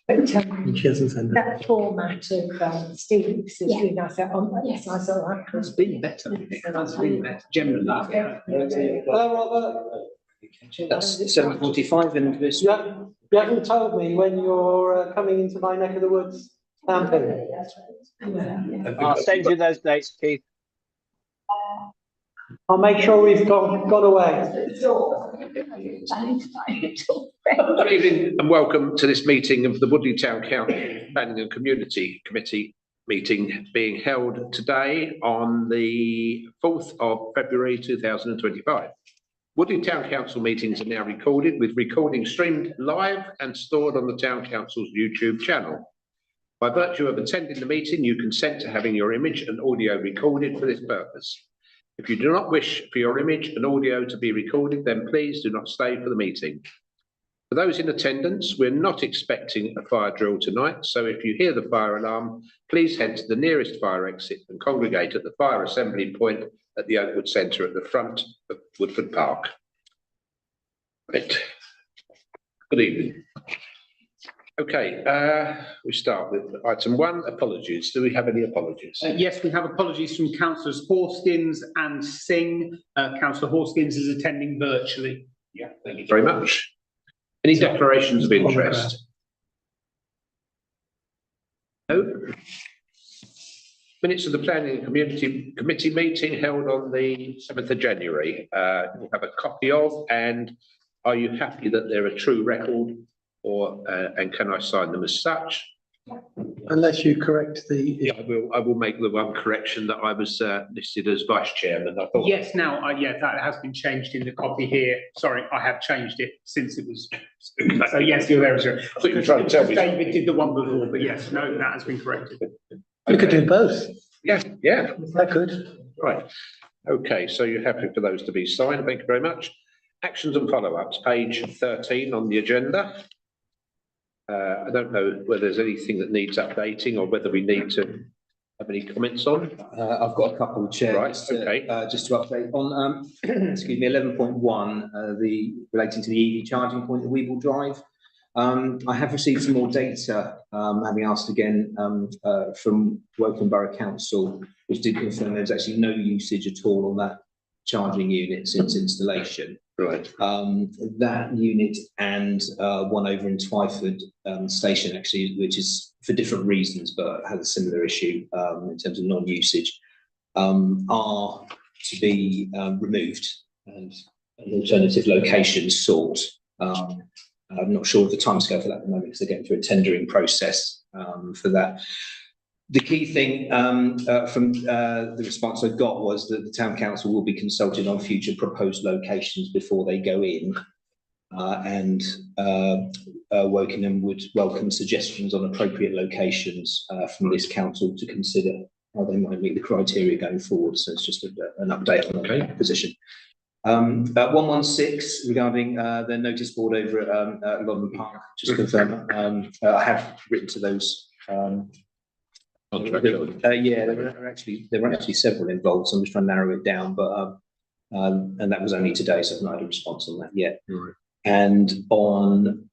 But She hasn't sent it. that format of Steve's is really nice. Yes, I saw that. It's been better. It has been better generally. That's 7:45 and this. You haven't told me when you're coming into my neck of the woods camping. I'll send you those dates, Keith. I'll make sure we've gone away. Good evening and welcome to this meeting of the Woodley Town Council Planning and Community Committee meeting being held today on the 4th of February 2025. Woodley Town Council meetings are now recorded, with recording streamed live and stored on the Town Council's YouTube channel. By virtue of attending the meeting, you consent to having your image and audio recorded for this purpose. If you do not wish for your image and audio to be recorded, then please do not stay for the meeting. For those in attendance, we're not expecting a fire drill tonight, so if you hear the fire alarm, please head to the nearest fire exit and congregate at the fire assembly point at the Oakwood Centre at the front of Woodford Park. Right. Good evening. Okay, we start with item 1, apologies. Do we have any apologies? Yes, we have apologies from Councillors Horskins and Singh. Councillor Horskins is attending virtually. Yeah, thank you very much. Any declarations of interest? No. Minutes of the Planning and Community Committee meeting held on the 7th of January. We'll have a copy of, and are you happy that they're a true record, or and can I sign them as such? Unless you correct the. Yeah, I will make the one correction that I was listed as vice chairman. I thought. Yes, now, yeah, that has been changed in the copy here. Sorry, I have changed it since it was. So yes, you're there. Sir. I thought you were trying to tell me. David did the one before, but yes, no, that has been corrected. We could do both. Yeah, yeah. That could. Right. Okay, so you're happy for those to be signed. Thank you very much. Actions and follow-ups, page 13 on the agenda. I don't know whether there's anything that needs updating or whether we need to have any comments on. I've got a couple, Chair. Right, just to, okay. Just to update on, excuse me, 11.1, relating to the EV charging point at Weeble Drive. I have received some more data, having asked again from Woking Borough Council, which did confirm there's actually no usage at all on that charging unit since installation. Right. That unit and one over in Twyford station, actually, which is for different reasons, but has a similar issue in terms of non-usage, are to be removed and an alternative location sought. I'm not sure of the timescale for that at the moment because they're going through a tendering process for that. The key thing from the response I got was that the Town Council will be consulted on future proposed locations before they go in, and Wokingham would welcome suggestions on appropriate locations from this council to consider how they might meet the criteria going forward. So it's just an update on the position. 116 regarding the notice board over at London Park, just to confirm. I have written to those. Yeah, there were actually several involved, so I'm just trying to narrow it down. But and that was only today, so I've not had a response on that yet. Right. And on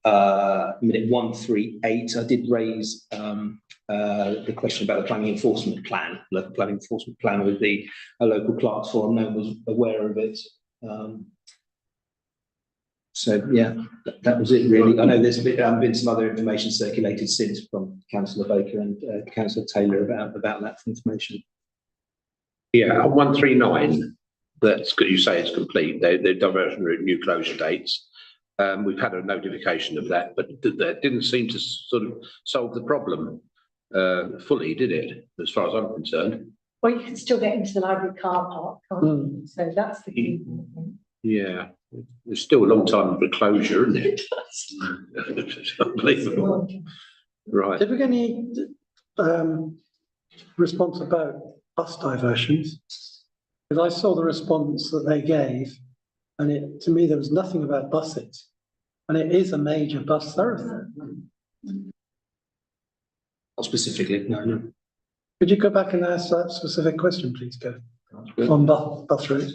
minute 138, I did raise the question about the planning enforcement plan, local planning enforcement plan with the local clerks forum. No one was aware of it. So yeah, that was it really. I know there's been some other information circulated since from Councillor Baker and Councillor Taylor about that information. Yeah, 139. That's good. You say it's complete. They're diversion route, new closure dates. We've had a notification of that, but that didn't seem to sort of solve the problem fully, did it? As far as I'm concerned. Well, you can still get into the library car park, can't you? So that's the key. Yeah, there's still a long time for closure, isn't it? It's unbelievable. Right. Did we get any response about bus diversions? Because I saw the response that they gave, and to me there was nothing about buses, and it is a major bus thoroughfare. Not specifically, no. Could you go back and ask that specific question, please, Go on bus route?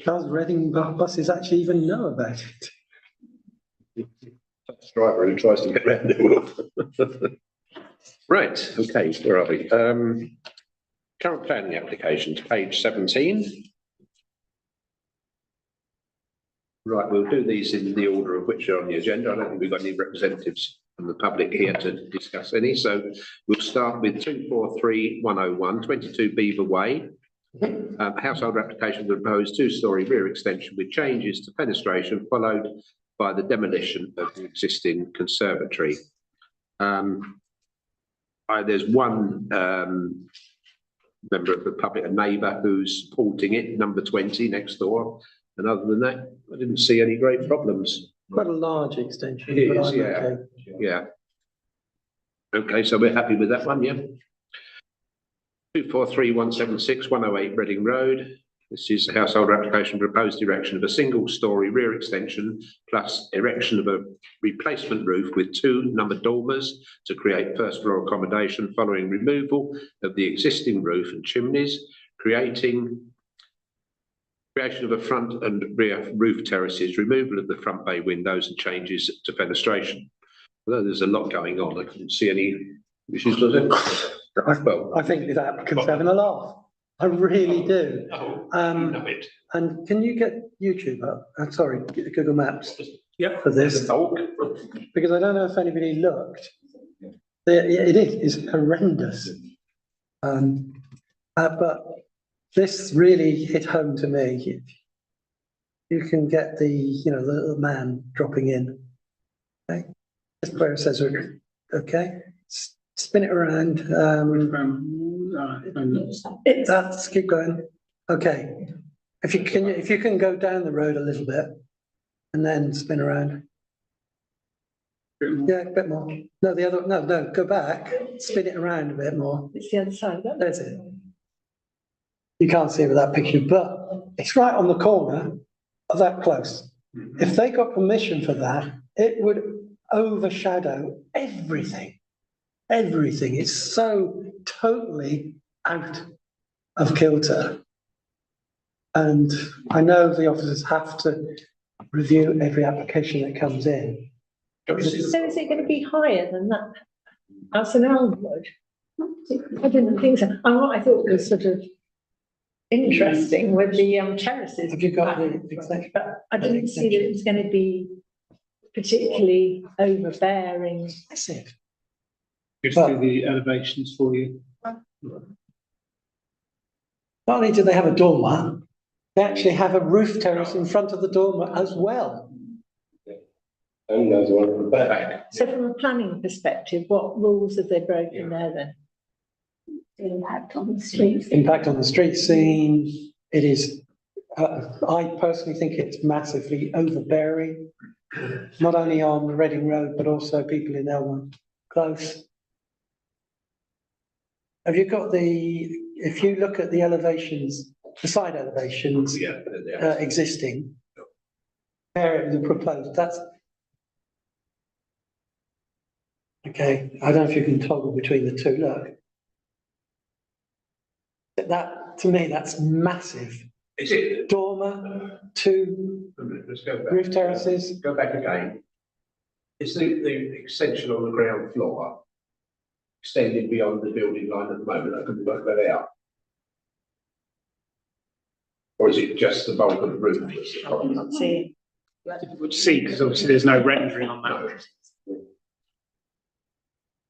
Does Reading buses actually even know about it? driver who tries to get around it. Right, okay, where are we? Current planning applications, page 17. Right, we'll do these in the order of which are on the agenda. I don't think we've got any representatives from the public here to discuss any, so we'll start with 243101, 22 Beaver Way. Household application to propose two-storey rear extension with changes to fenestration, followed by the demolition of the existing conservatory. There's one member of the public, a neighbour, who's supporting it, number 20 next door. And other than that, I didn't see any great problems. Quite a large extension. It but is, I'm yeah. okay. Yeah. Okay, so we're happy with that one, yeah? 243176 108 Reading Road. This is a household application, proposed erection of a single-storey rear extension plus erection of a replacement roof with two numbered dormers to create first floor accommodation following removal of the existing roof and chimneys, creation of a front and rear roof terraces, removal of the front bay windows and changes to fenestration. Although there's a lot going on, I couldn't see any issues, was it? Well, I think the applicant's having a laugh. I really do. oh, Um, know it. And can you get YouTube up? Sorry, Google Maps Yeah. for this, Bulk. because I don't know if anybody looked. It's horrendous. But this really hit home to me. You can get the little man dropping in. Okay, just where it says, okay, spin it around. That's keep going. Okay, if you can go down the road a little bit, and then spin around. Yeah, a bit more. No, no, go back, spin it around a bit more. It's the other side, isn't it? There's it. You can't see it with that picture, but it's right on the corner of that close. If they got permission for that, it would overshadow everything. Everything. It's so totally out of kilter. And I know the officers have to review every application that comes in. So is it going to be higher than that house in Elmwood? I didn't think so. I thought it was sort of interesting with the terraces. Have you got the extension? But I didn't see that it was going to be particularly overbearing. Massive. Just do the elevations for you. Not only do they have a dormer, they actually have a roof terrace in front of the dormer as well. And there's one at the back. So from a planning perspective, what rules have they broken there then? Impact on the streets. Impact on the street scene, it is, I personally think it's massively overbearing. Not only on Reading Road, but also people in Elmwood Close. Have you got if you look at the elevations, the side elevations Yeah. existing, compare it with the proposed, that's. Okay, I don't know if you can toggle between the two, look. That, to me, that's massive. Is it? Dormer, two Let's go back. roof terraces. Go back again. Is the extension on the ground floor extended beyond the building line at the moment? I couldn't work that out. Or is it just the bulk of the roof? that's the problem? See, Difficult to see because obviously there's no rendering on that.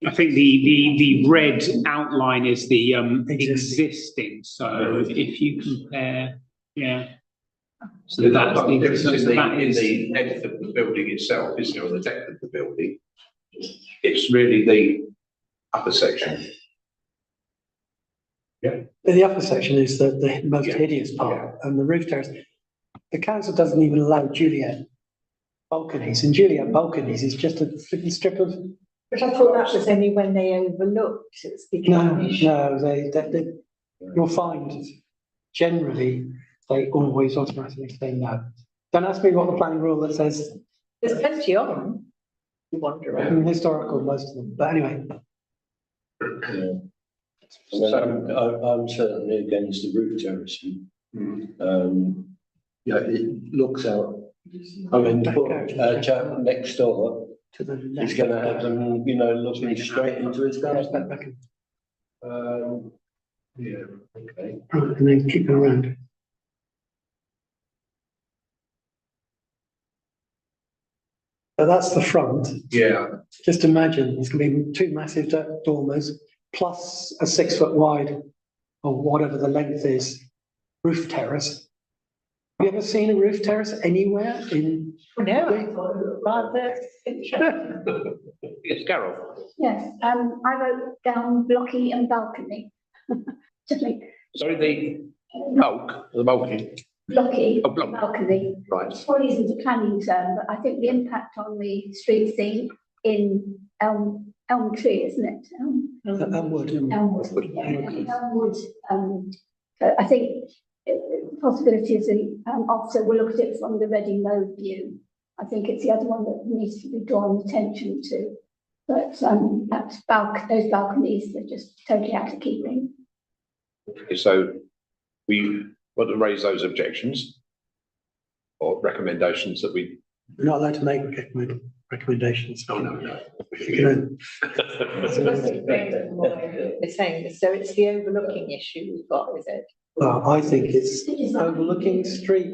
I think the red outline is the existing. So if you compare, yeah. So There's that's not the, much difference so in that is. the depth of the building itself, is there, on the depth of the building? It's really the upper section. The upper section is the most Yeah. hideous part, and the roof terrace. The council doesn't even allow Juliet balconies, and Juliet balconies is just a flipping strip of. but I thought that was only when they overlooked, it's No, become an issue. no, they, you'll find generally, they always automatically say no. Don't ask me what the planning rule that says, There's plenty of them. You wander around. historical, most of them, but anyway. I'm certainly against the roof terracing. Yeah, it looks out. I mean, chap next door to the He's left. gonna have them, looking straight into his Press garden. that back in. Yeah, okay. Right, and then keep them around. So that's the front. Yeah. Just imagine, there's gonna be two massive dormers plus a 6 foot wide or whatever the length is, roof terrace. Have you ever seen a roof terrace anywhere in? No, I thought it was rather interesting. Yes, Carol. Yes, I wrote down blocky and balcony. Just like Sorry, the bulking, blocky, Oh, block. balcony. right. Probably isn't a planning term, but I think the impact on the street scene in elm tree, isn't it? Elmwood. Elmwood, yeah, Elmwood, so I think the possibility is the officer will look at it from the Reading Road view. I think it's the other one that needs to be drawn attention to. But those balconies are just totally out of keeping. So we want to raise those objections or recommendations that we. We're not allowed to make recommendations. Oh, no. You So what's the saying, so it's the overlooking issue we've got, is it? Well, I think it's overlooking street,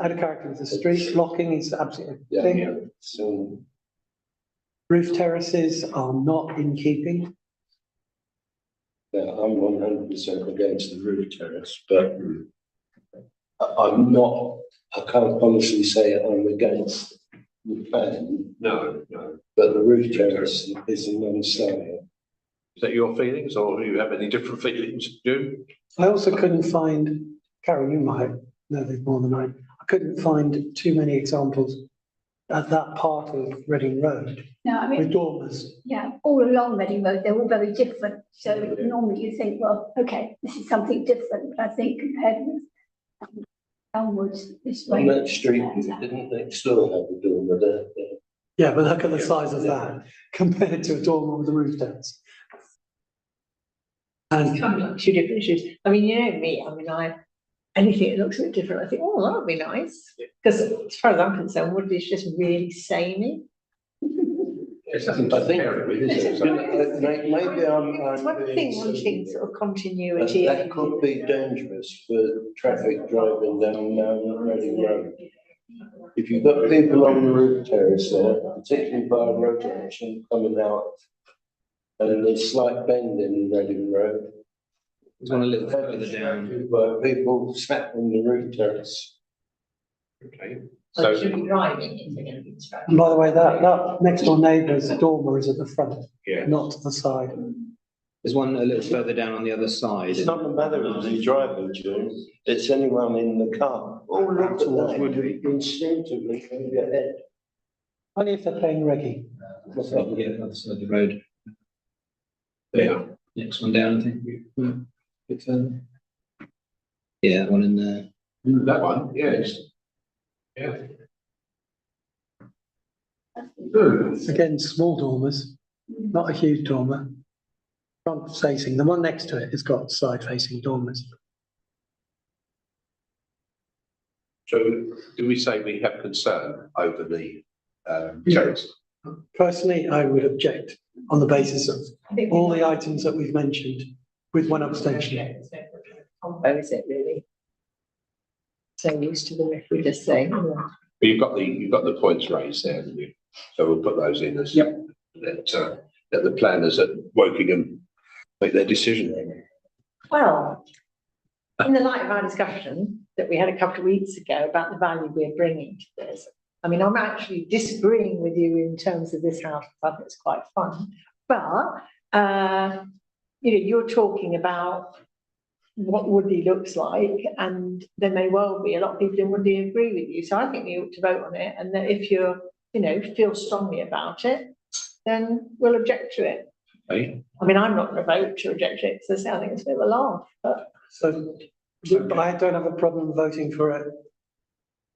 out of character with the street, blocking is absolutely a thing. So, Roof terraces are not in keeping. yeah, I'm 100% against the roof terrace, but I'm not, I can't honestly say I'm against the plan, No. but the roof terrace is a non-starter. Is that your feelings or do you have any different feelings, June? I also couldn't find, Carol, you might know this more than I couldn't find too many examples at that part of Reading Road No, I with mean, dormers. yeah, all along Reading Road, they're all very different. So normally you think, well, okay, this is something different. But I think compared with Elmwood, this way. On that street, didn't next door have a dormer there? Yeah, but look at the size of that compared to a dormer with a roof terrace. And Two different issues. I mean, you know me, anything that looks a bit different, I think, oh, that would be nice. Because as far as I'm concerned, Woodley is just really samey. It's nothing I to think- compare it with, is it? Maybe I'm. It's one being thing, wanting silly, sort of but continuity. that could be dangerous for traffic driving down Reading Road. If you've got people on the roof terrace there, particularly by road junction coming out, and there's slight bend in Reading Road. There's one a little further down. Where people sat on the roof terrace. Okay, So so, should be driving into going to be and by the way, that next door neighbour's dormer is at the front, yeah, not to the side. There's one a little further down on the other side. It's not the matter of the driving, June, it's anyone in the car. All look towards Woodley instinctively move your head. Only if they're playing reggae. What's that? Yeah, other side of the road. yeah, Next one down, I think. Bit further. Yeah, that one in there. that one, yes. Yeah. Good. Again, small dormers, not a huge dormer. Front facing, the one next to it has got side facing dormers. So do we say we have concern over the terrace? Personally, I would object on the basis of all the items that we've mentioned, with one abstention. Combo, is it really? So used to them if we just say. But you've got the points raised there, haven't you? So we'll put those in as that the planners at Wokingham make their decision. Well, in the light of our discussion that we had a couple of weeks ago about the value we're bringing to this, I mean, I'm actually disagreeing with you in terms of this house. I think it's quite fun, but you're talking about what Woodley looks like, and there may well be a lot of people in Woodley agree with you. So I think we ought to vote on it, and that if you're, feel strongly about it, then we'll object to it. Okay. I mean, I'm not going to vote to reject it, because I think it's a bit of a laugh, but. So I don't have a problem voting for it.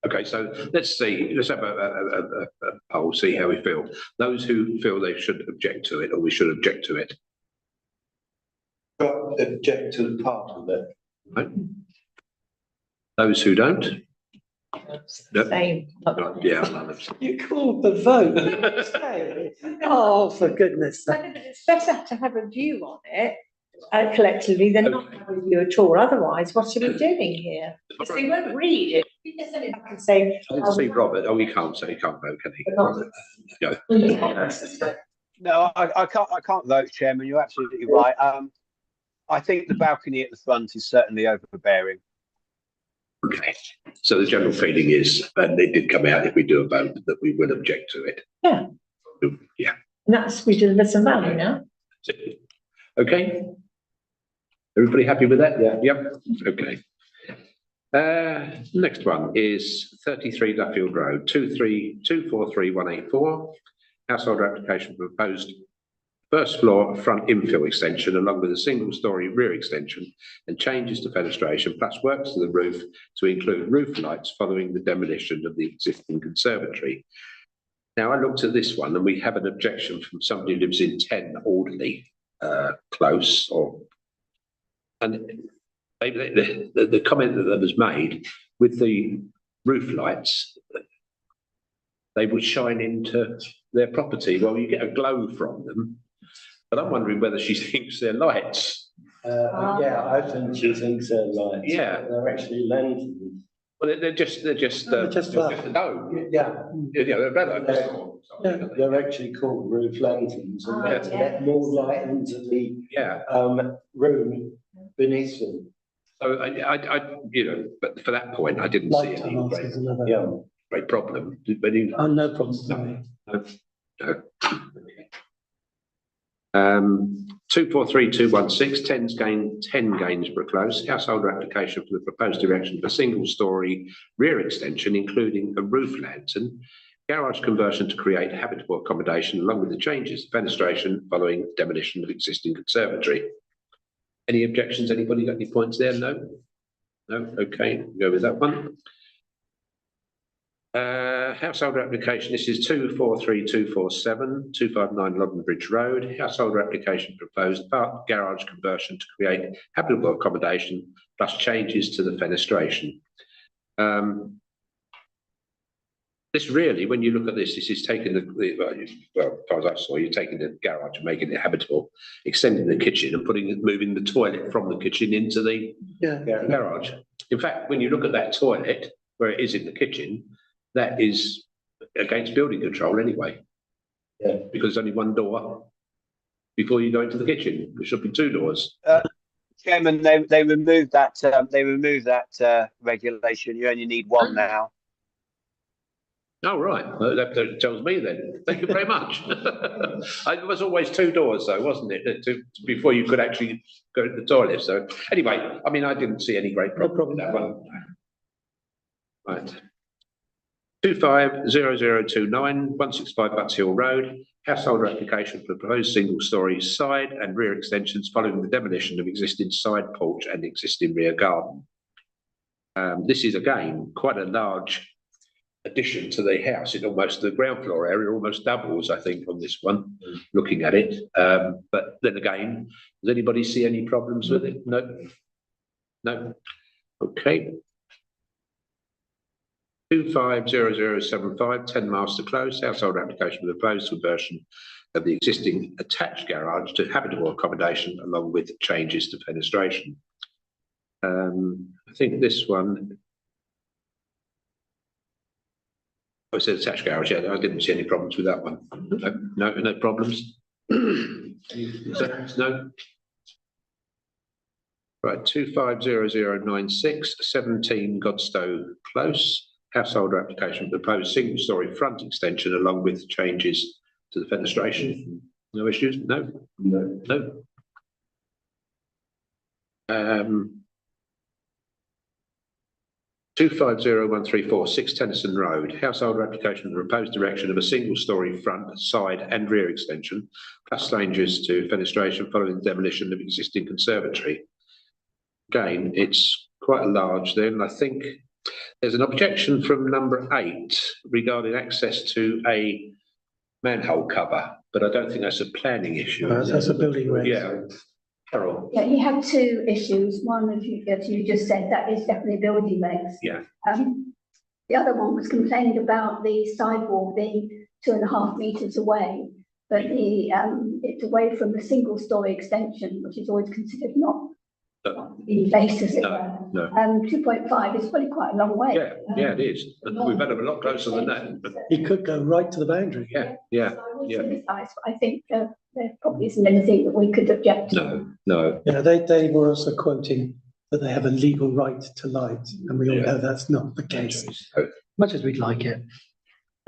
Okay, so let's have a poll, see how we feel. Those who feel they should object to it, or we should object to it. But object to the part of it. Right. Those who don't, No. Same. Yeah. You called the vote. Oh, for goodness I sake. think it's better to have a view on it collectively than not have a view at all. Otherwise, what are we doing here? Because they won't read it. You can send it back and say. I didn't see Robert. Oh, he can't vote, can he? But not- No, I can't vote, Chairman. You're absolutely right. I think the balcony at the front is certainly overbearing. Okay, so the general feeling is, and it did come out if we do a vote, that we will object to it. Yeah. Yeah. And that's, we deliver some value now. Okay. Everybody happy with that? Yeah. Yep. Okay. Next one is 33 Duffield Road, 23243-184. Household application proposed first floor front infill extension along with a single storey rear extension and changes to fenestration plus works to the roof to include roof lights following the demolition of the existing conservatory. Now, I looked at this one and we have an objection from somebody who lives in 10 Alderley Close, and the comment that was made with the roof lights, they would shine into their property. Well, you get a glow from them, but I'm wondering whether she thinks they're lights. Yeah, I think she thinks they're lights. Yeah. They're actually lanterns. Well, they're just a dome. Yeah. Yeah, they're better. They're actually called roof lanterns, and they're to let more light into the Yeah. room beneath them. So I, you know, but for that point, I didn't see any Light is another. Yeah. great problem. But he, Oh, no problem. no. 243216, 10 Gainsborough Close, household application for the proposed erection of a single storey rear extension, including a roof lantern, garage conversion to create habitable accommodation, along with the changes to fenestration following demolition of existing conservatory. Any objections? Anybody got any points there? No? No? Okay, go with that one. Household application, this is 243247, 259 London Bridge Road. Household application proposed park garage conversion to create habitable accommodation plus changes to the fenestration. This really, when you look at this is taking well, as far as I saw, you're taking the garage and making it habitable, extending the kitchen and moving the toilet from the kitchen into the garage. In fact, when you look at that toilet, where it is in the kitchen, that is against building control anyway. Yeah. Because there's only one door before you go into the kitchen. There should be two doors. Chairman, they removed that regulation. You only need one now. Oh, right. Well, that tells me then. Thank you very much. It was always two doors, though, wasn't it? Before you could actually go to the toilet. So anyway, I mean, I didn't see any great problem with that one. Right. 250029, 165 Butts Hill Road. Household application for the proposed single storey side and rear extensions following the demolition of existing side porch and existing rear garden. This is again quite a large addition to the house. The ground floor area almost doubles, I think, on this one, looking at it. But then again, does anybody see any problems with it? No. No. Okay. 250075, 10 Master Close, household application with proposed conversion of the existing attached garage to habitable accommodation along with changes to fenestration. I think this one, it says attached garage. Yeah, I didn't see any problems with that one. No problems. No. Right, 250096, 17 Godstow Close. Household application proposed single storey front extension along with changes to the fenestration. No issues? No? No. No. 250134, Tennyson Road. Household application proposed erection of a single storey front, side and rear extension, plus changes to fenestration following the demolition of existing conservatory. Again, it's quite large then. I think there's an objection from number 8 regarding access to a manhole cover, but I don't think that's a planning issue. That's a building reg. Yeah. Carol. Yeah, he had two issues. One, as you just said, that is definitely building regs. Yeah. The other one was complaining about the sidewalk being 2.5 metres away, but it's away from the single-storey extension, which is always considered not in place, as it were. No. 2.5 is probably quite a long way. Yeah, it is. We've had them a lot closer than that, but He could go right to the boundary. yeah. So I would sympathise, but I think there probably isn't anything that we could object to. No. Yeah, they were also quoting that they have a legal right to light, and we all know that's not the case, much as we'd like it.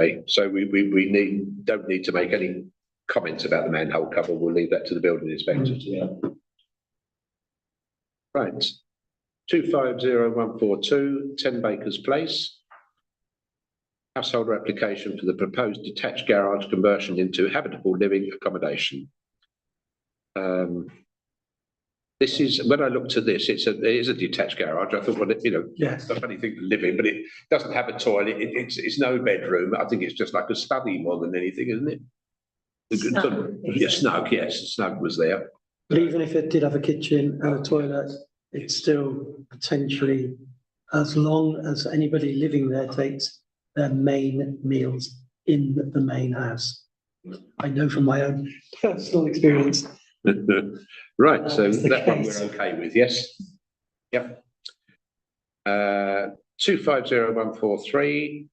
Okay, so we don't need to make any comments about the manhole cover. We'll leave that to the building inspectors. Right. 250142, 10 Bakers Place. Householder application for the proposed detached garage conversion into habitable living accommodation. This is, when I looked at this, it is a detached garage. I thought, well, Yes. it's a funny thing to live in, but it doesn't have a toilet. It's no bedroom. I think it's just like a study more than anything, isn't it? Snug. Yeah, snug, yes, snug was there. But even if it did have a kitchen and a toilet, it's still potentially, as long as anybody living there takes their main meals in the main house. I know from my own personal experience. Right, so That's the that one case. we're okay with, yes? Yep. 250143,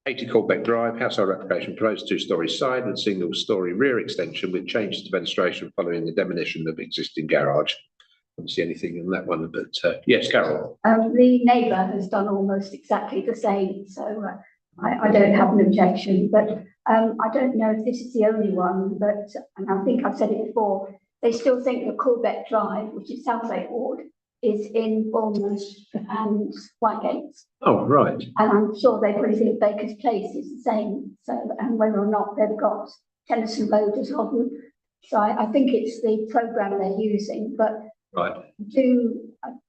80 Colbeck Drive, household application, proposed 2-storey side and single-storey rear extension with changes to ventilation following the demolition of existing garage. I don't see anything on that one, but yes, Carol. The neighbour has done almost exactly the same, so I don't have an objection, but I don't know if this is the only one, but, and I think I've said it before, they still think that Colbeck Drive, which is Southlake Ward, is in Bournemouth and Whitegates. Oh, right. And I'm sure they probably think Baker's Place is the same, so, and whether or not they've got Tennyson Road as well. So I think it's the programme they're using, but Right. I do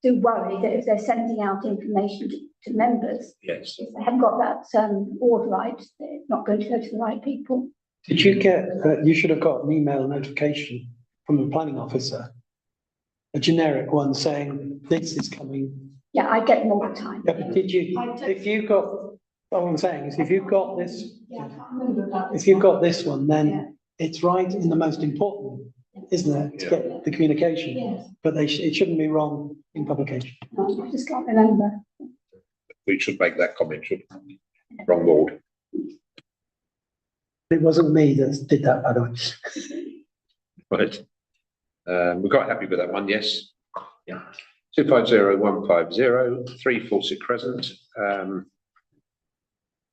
worry that if they're sending out information to members, Yes. if they haven't got that ward right, they're not going to go to the right people. Did you get, you should have got an email notification from the planning officer, a generic one saying this is coming. Yeah, I get them all the time. Yeah, but did you, if you got, what I'm saying is if you've got this, if you've got this one, then it's right in the most important, isn't it, to get the communication? Yes. But it shouldn't be wrong in publication. I just can't remember. We should make that comment, shouldn't we? Wrong ward. It wasn't me that did that, by the way. Right. We're quite happy with that one, yes. Yeah. 250150, 3 Fawcett Crescent.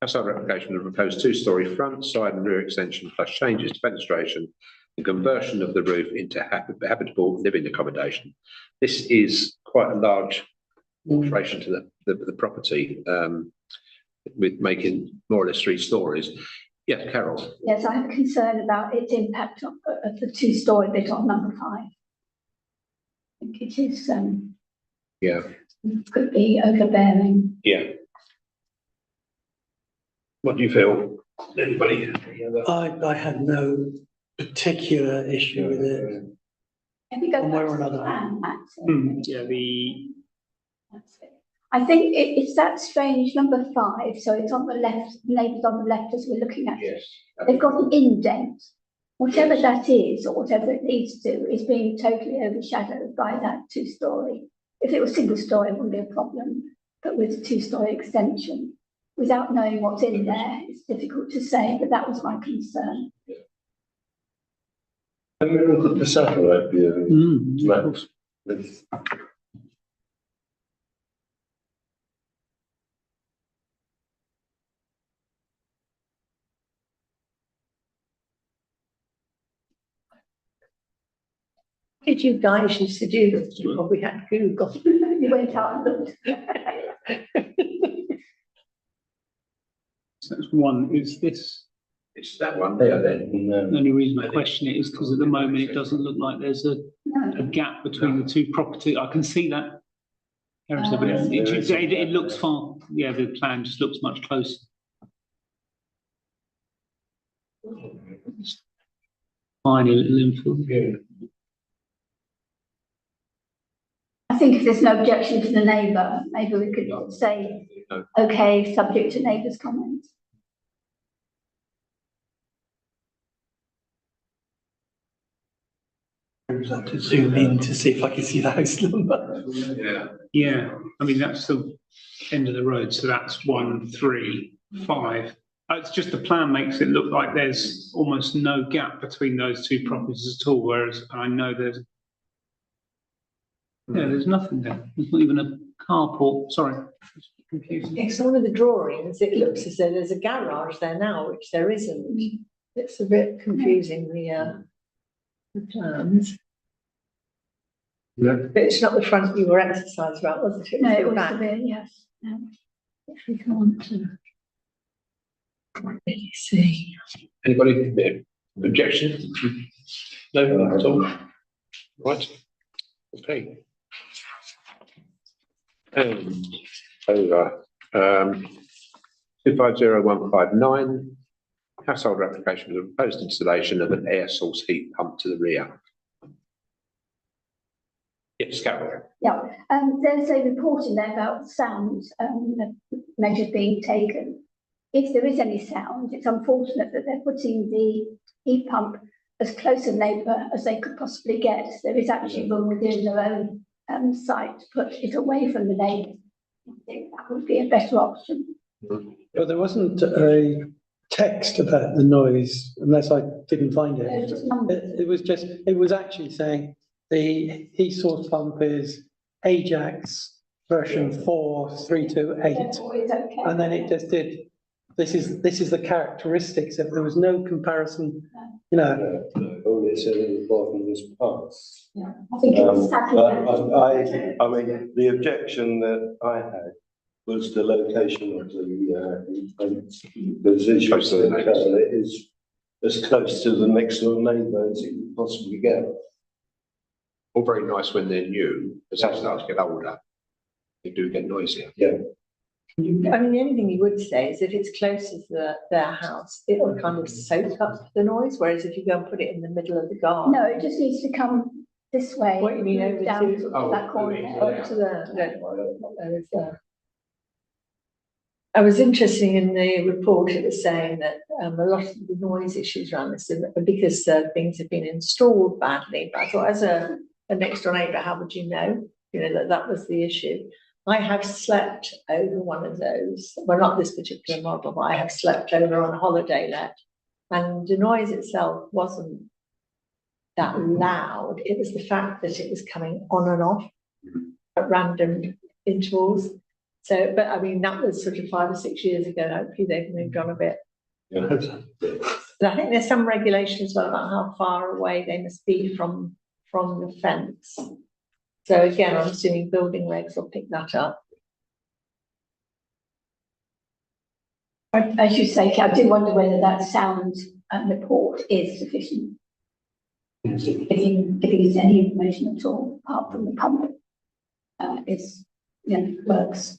Household application to propose 2-storey front, side and rear extension plus changes to fenestration and conversion of the roof into habitable living accommodation. This is quite a large alteration to the property, with making more or less 3 stories. Yes, Carol. Yes, I have a concern about its impact of the 2-storey bit on number 5. I think it is, Yeah. could be overbearing. Yeah. What do you feel? Anybody? I had no particular issue with it. Can we go One way back or to the another. plan, Max? Yeah, That's it. I think it's that strange number 5, so it's on the left, neighbours on the left as we're looking at it. Yes. They've got an indent. Whatever that is, or whatever it leads to, is being totally overshadowed by that 2-storey. If it was single-storey, it wouldn't be a problem, but with a 2-storey extension, without knowing what's in there, it's difficult to say, but that was my concern. Have you looked at the satellite view? Maps? What did you guys used to do before we had Google? You went out and looked. so that's one. Is this It's that one there then. the only reason I question it is because at the moment it doesn't look like there's a gap between the 2 properties. I can see that. But it looks far. Yeah, the plan just looks much closer. Tiny little infill. I think if there's no objection to the neighbour, maybe we could say No. okay, subject to neighbours' comments. I have to zoom in to see if I can see the house number. Yeah. Yeah, I mean, that's the end of the road, so that's 135. It's just the plan makes it look like there's almost no gap between those two properties at all, whereas I know there's. Yeah, there's nothing there. There's not even a carport. Sorry, it's confusing. It's one of the drawings, it looks as though there's a garage there now, which there isn't. It's a bit confusing, the plans. Yeah. But it's not the front you were exercised about, was it? No, the it was back. the rear, yes. If we can't, Really see. Anybody, objection? No, at all? Right, okay. And over, 250159, household application for the proposed installation of an air source heat pump to the rear. Yes, Carol. yeah, there's a report in there about sound, measures being taken. If there is any sound, it's unfortunate that they're putting the heat pump as close a neighbour as they could possibly get. There is actually room within their own site to put it away from the neighbour. I think that would be a better option. But there wasn't a text about the noise, unless I didn't find There's it. just numbers. It was actually saying the heat source pump is Ajax version 4328. Therefore, it's okay. And then it just did, this is the characteristics of, there was no comparison, you know. All it said at the bottom was parts. Yeah, I think it's exactly that. I mean, the objection that I had was the location of the position. Close to the neighbours. It is as close to the next door neighbour as it could possibly get. All very nice when they're new, as they start to get older, they do get noisier. Yeah. I mean, the only thing you would say is if it's close to their house, it will kind of soak up the noise, whereas if you go and put it in the middle of the garden. No, it just needs to come this way. What you mean, over down to- to Oh, that corner. yeah. Up to there. I was interested in the report, it was saying that a lot of the noise issues around this are because things have been installed badly, but I thought as a next door neighbour, how would you know? You know, that was the issue. I have slept over one of those, well, not this particular model, but I have slept over on a holiday let, and the noise itself wasn't that loud. It was the fact that it was coming on and off at random intervals. So, but I mean, that was sort of 5 or 6 years ago. Hopefully they've moved on a bit. But I think there's some regulation as well about how far away they must be from the fence. So again, I'm assuming building regs will pick that up. As you say, I do wonder whether that sound report is sufficient. Giving us any information at all, apart from the pump, works.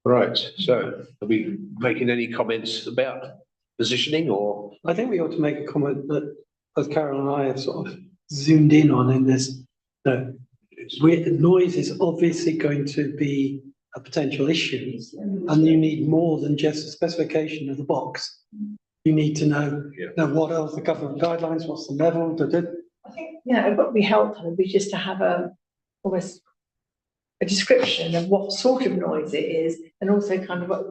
Right, so are we making any comments about positioning or? I think we ought to make a comment that, as Carol and I have sort of zoomed in on in this, that noise is obviously going to be a potential issue, and you need more than just a specification of the box. You need to know, what are the government guidelines, what's the level, I think, what would be helpful would be just to have almost a description of what sort of noise it is, and also kind of what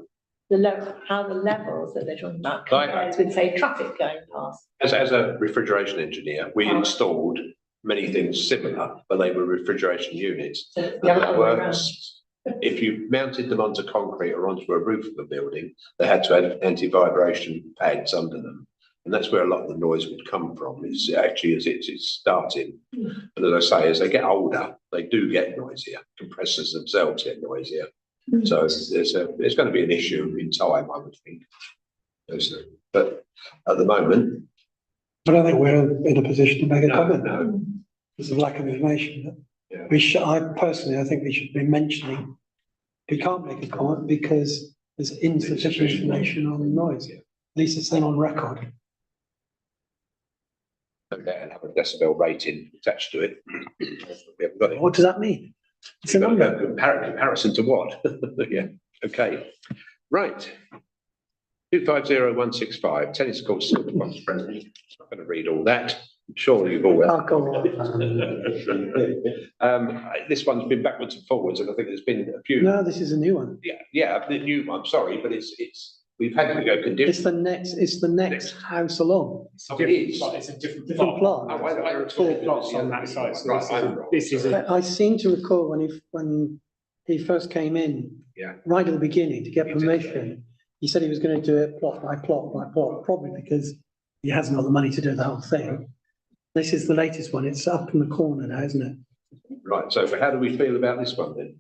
how the levels that they're talking about compares with, say, traffic going past. As a refrigeration engineer, we installed many things similar, but they were refrigeration units. So And that works. If you mounted them onto concrete or onto a roof of a building, they had to have anti-vibration pads under them. And that's where a lot of the noise would come from. It's actually as it's starting. And as I say, as they get older, they do get noisier. Compressors themselves get noisier. So there's going to be an issue in time, I would think. But at the moment, I don't think we're in a position to make a comment. no. There's a lack of information. Yeah. I think we should be mentioning, we can't make a comment because there's insufficient information on the noise. At least it's then on record. Okay, and have a decibel rating attached to it. We haven't got it. What does that mean? It's a number. Comparison to what? Yeah, okay. Right. 250165, tennis court, Silver Fox Present. I'm not going to read all that. I'm sure you've all. Oh, go on. This one's been backwards and forwards, and I think there's been a few. No, this is a new one. Yeah, the new one. Sorry, but it's we've had to go It's condition. the next house along. Oh, it is. It's a different Different plot. Oh, There's 4 plots on that site. So Right, I'm wrong. this is a I seem to recall when he first came in. Yeah. Right at the beginning to get permission, he said he was going to do it plot by plot by plot, probably because he hasn't got the money to do the whole thing. This is the latest one. It's up in the corner now, isn't it? Right. So how do we feel about this one then?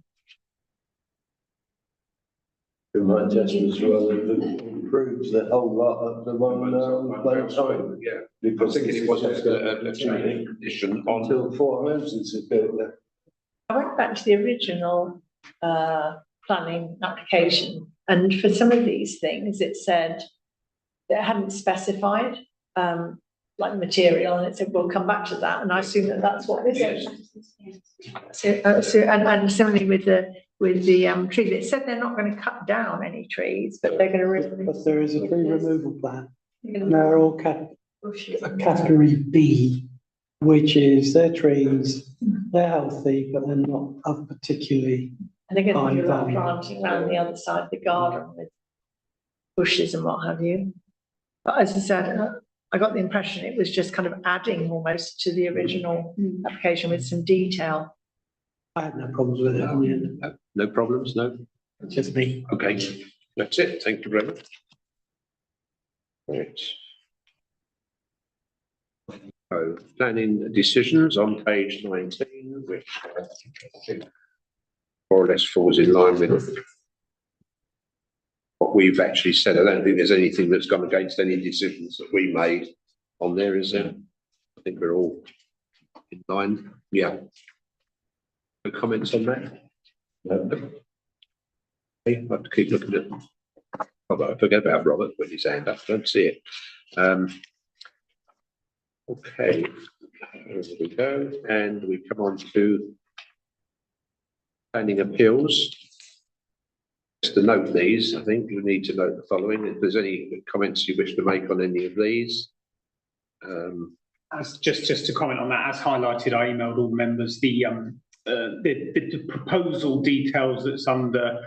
It might just as well improves the whole lot of the one time. Yeah. I was Because thinking it was a condition on. until 4 houses are built there. I went back to the original planning application, and for some of these things, it said it hadn't specified like material, and it said we'll come back to that, and I assume that that's what this is. And similarly with the trees, it said they're not going to cut down any trees, but they're going to remove. But there is a tree removal plan. They're And gonna they're all bushes. category B, which is their trees, they're healthy, but they're not of particularly. And they're going to do a lot of Fine. planting around the other side of the garden with bushes and what have you. But as I said, I got the impression it was just kind of adding almost to the original application with some detail. I had no problems with it in the end. No problems, no? It's just me. Okay, that's it. Thank you very much. Right. So planning decisions on page 19, which I think more or less falls in line with what we've actually said. I don't think there's anything that's gone against any decisions that we made on there, is there? I think we're all in line. Yeah. No comments on that? No. Okay, I have to keep looking at. Although I forget about Robert with his hand up, don't see it. Okay, there we go, and we come on to planning appeals. Just to note these, I think you need to note the following. If there's any comments you wish to make on any of these. As just to comment on that, as highlighted, I emailed all members the proposal details that's under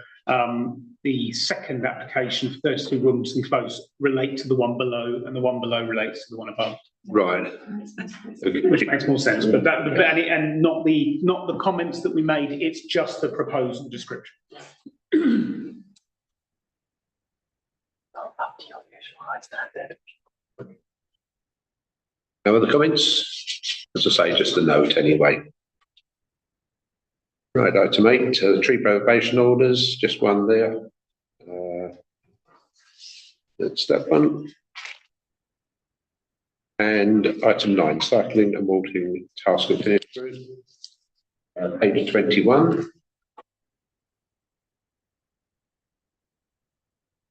the second application for 32 Wilmington Close relate to the one below, and the one below relates to the one above. Right. Okay. Which makes more sense, but and not the comments that we made. It's just the proposal description. No other comments? As I say, just a note anyway. Right, item 8, tree preservation orders, just one there. That's that one. And item 9, cycling and walking task and finish through. Page 21.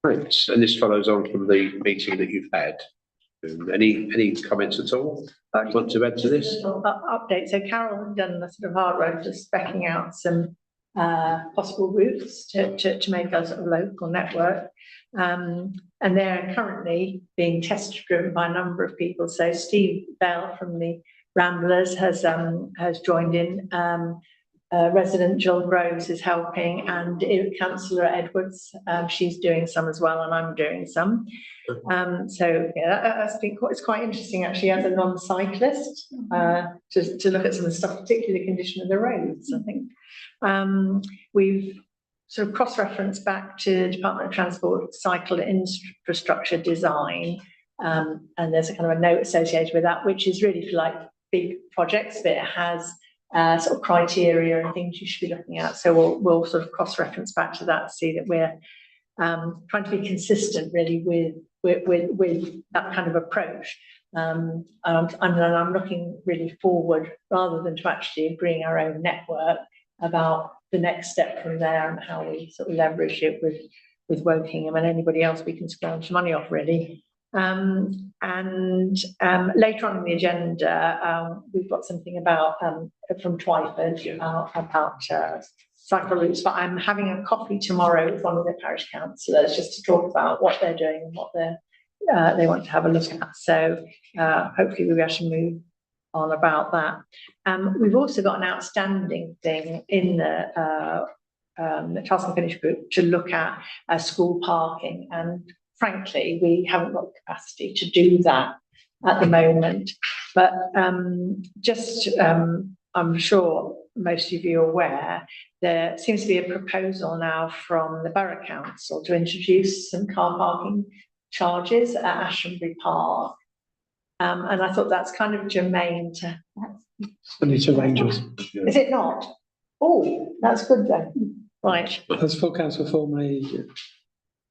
Right, and this follows on from the meeting that you've had. Any comments at all? You want to add to this? Update. So Carol had done a sort of hard road, just specking out some possible routes to make our sort of local network. And they're currently being test driven by a number of people. So Steve Bell from the Ramblers has joined in. Resident Jill Groves is helping, and Councillor Edwards, she's doing some as well, and I'm doing some. So yeah, it's quite interesting actually as a non-cyclist to look at some of the stuff, particularly the condition of the roads. I think we've sort of cross-referenced back to Department of Transport cycle infrastructure design, and there's a kind of a note associated with that, which is really for like big projects, but it has sort of criteria and things you should be looking at. So we'll sort of cross-reference back to that to see that we're trying to be consistent really with that kind of approach. And I'm looking really forward rather than to actually agreeing our own network about the next step from there and how we sort of leverage it with Wokingham and anybody else we can scrounge money off really. And later on in the agenda, we've got something about from Twyford about cycle routes. But I'm having a coffee tomorrow with one of the parish councillors just to talk about what they're doing and what they want to have a look at. So hopefully we'll be able to move on about that. We've also got an outstanding thing in the Task and Finish group to look at school parking, and frankly we haven't got the capacity to do that at the moment, but I'm sure most of you are aware there seems to be a proposal now from the Borough Council to introduce some car parking charges at Ashtonbury Park. And I thought that's kind of germane to. It's Rangers. Is it not? Oh, that's good then. Right. Has full council formally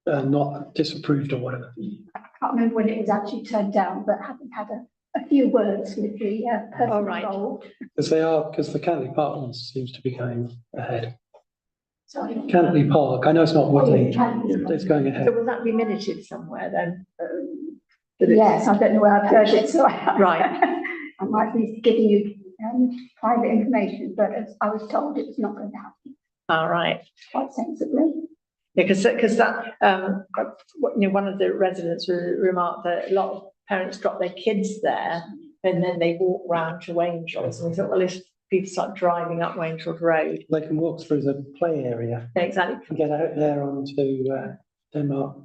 not disapproved or whatever? I can't remember when it was actually turned down, but having had a few words with the person involved. Because the Cantley Park one seems to be going ahead. Sorry. Cantley Park, I know it's not Woodley, it's going ahead. So will that be minuted somewhere then? Yes, I don't know where I've heard it, so Right. I might be giving you private information, but as I was told it was not going to happen. All right. Quite sensibly. Yeah, because that one of the residents remarked that a lot of parents drop their kids there and then they walk round to Wangels, and we thought, well, if people start driving up Wangels Road, They can walk through the play area exactly. and get out there onto Denmark.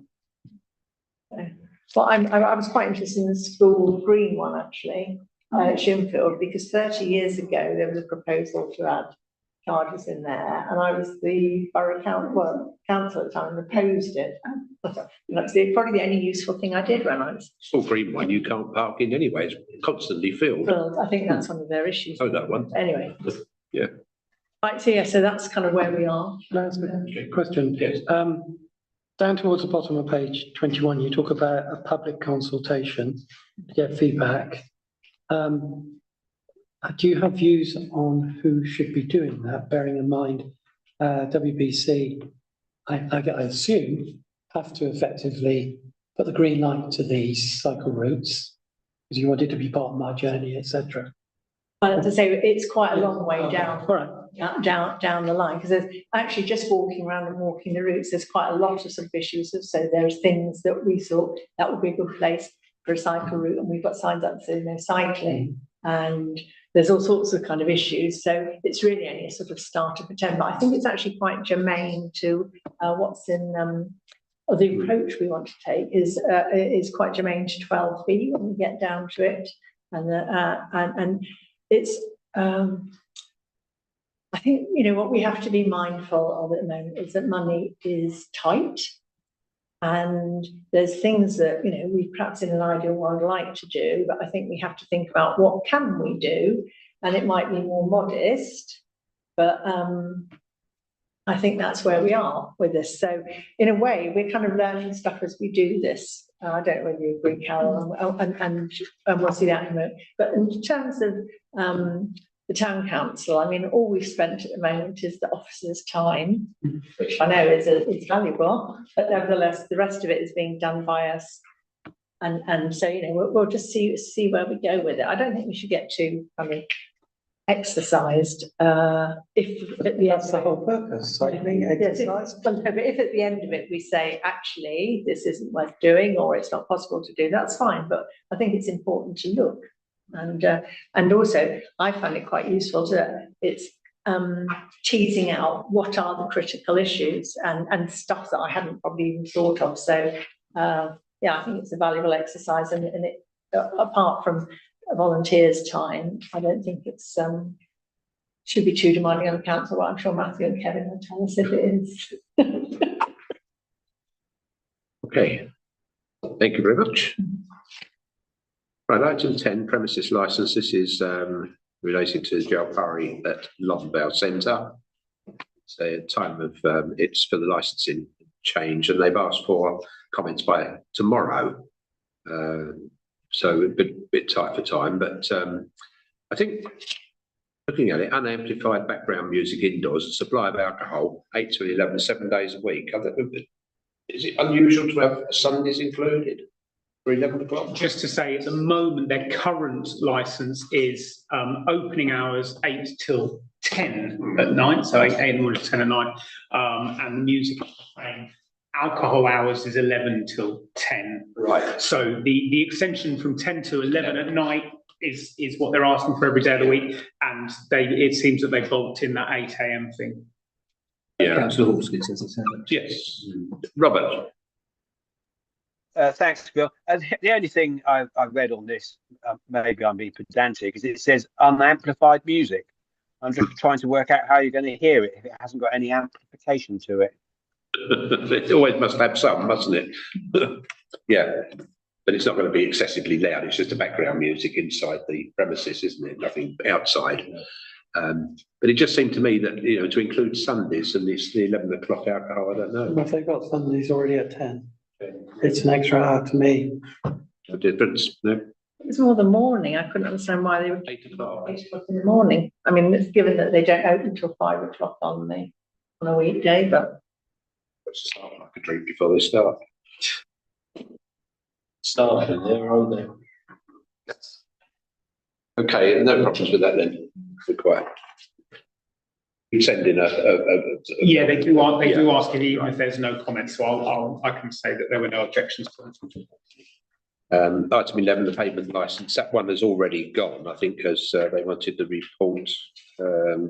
Well, I was quite interested in the school green one actually, at Shinfield, because 30 years ago there was a proposal to add charges in there, and I was the borough council at the time and opposed it. That's probably the only useful thing I did when I was. School green one, you can't park in anyway, it's constantly filled. Well, I think that's one of their issues. Oh, that one. Anyway. Yeah. Right, so yeah, so that's kind of where we are. That's a good question. Yes. Down towards the bottom of page 21, you talk about a public consultation to get feedback. Do you have views on who should be doing that, bearing in mind WBC, I assume, have to effectively put the green light to these cycle routes because you want it to be part of my journey, etc. Well, to say it's quite a long way down. All right. Down the line, because there's actually just walking around and walking the routes, there's quite a lot of sort of issues. So there's things that we thought that would be a good place for a cycle route, and we've got signs that say no cycling, and there's all sorts of kind of issues. So it's really only a sort of start of pretend, but I think it's actually quite germane to what's in or the approach we want to take is quite germane to 12B when we get down to it, and it's. I think, what we have to be mindful of at the moment is that money is tight, and there's things that, we perhaps in an ideal world like to do, but I think we have to think about what can we do, and it might be more modest, but I think that's where we are with this. So in a way, we're kind of learning stuff as we do this. I don't know whether you agree, Carol, and we'll see that in a moment. But in terms of the town council, I mean, all we've spent at the moment is the officers' time, which I know is valuable, but nevertheless, the rest of it is being done by us. And so, we'll just see where we go with it. I don't think we should get too, exercised. If at the That's the whole purpose, cycling, exercise. But if at the end of it we say, actually, this isn't worth doing, or it's not possible to do, that's fine. But I think it's important to look. And also, I find it quite useful it's teasing out what are the critical issues and stuff that I hadn't probably even thought of. So, I think it's a valuable exercise, and it, apart from a volunteer's time, I don't think it's should be too demanding on the council. But I'm sure Matthew and Kevin will tell us if it is. Okay, thank you very much. Right, item 10, premises licence. This is relating to Jalpari at Longvale Centre. So at time of it's for the licensing change, and they've asked for comments by tomorrow. So a bit tight for time, but I think looking at it, unamplified background music indoors, supply of alcohol, 8 to 11, 7 days a week. Is it unusual to have Sundays included? for 11 o'clock? Just to say, at the moment, their current licence is opening hours 8 till 10 at night, so 8 in the morning to 10 at night, and the music playing. Alcohol hours is 11 till 10. Right. So the extension from 10 to 11 at night is what they're asking for every day of the week, and it seems that they bolted in that 8 a.m. thing. Yeah. Councillor Hawkins says it's Yes. Robert. Thanks, Bill. The only thing I've read on this, maybe I'm being pedantic, is it says unamplified music. I'm just trying to work out how you're going to hear it if it hasn't got any amplification to it. It always must have some, mustn't it? Yeah, but it's not going to be excessively loud. It's just a background music inside the premises, isn't it? Nothing outside. But it just seemed to me that, you know, to include Sundays and it's the 11 o'clock alcohol, I don't know. If they've got Sundays already at 10, it's an extra hour to me. No difference, no? It's more the morning. I couldn't understand why they were 8 o'clock. 8 o'clock in the morning. I mean, it's given that they don't open till 5 o'clock on a weekday, but It's just like a drink before they start. Staff in there, aren't they? Okay, no problems with that then. We're quiet. You send in Yeah, they do ask it even if there's no comments, so I can say that there were no objections to it. Item 11, the payment licence, that one has already gone, I think, as they wanted the report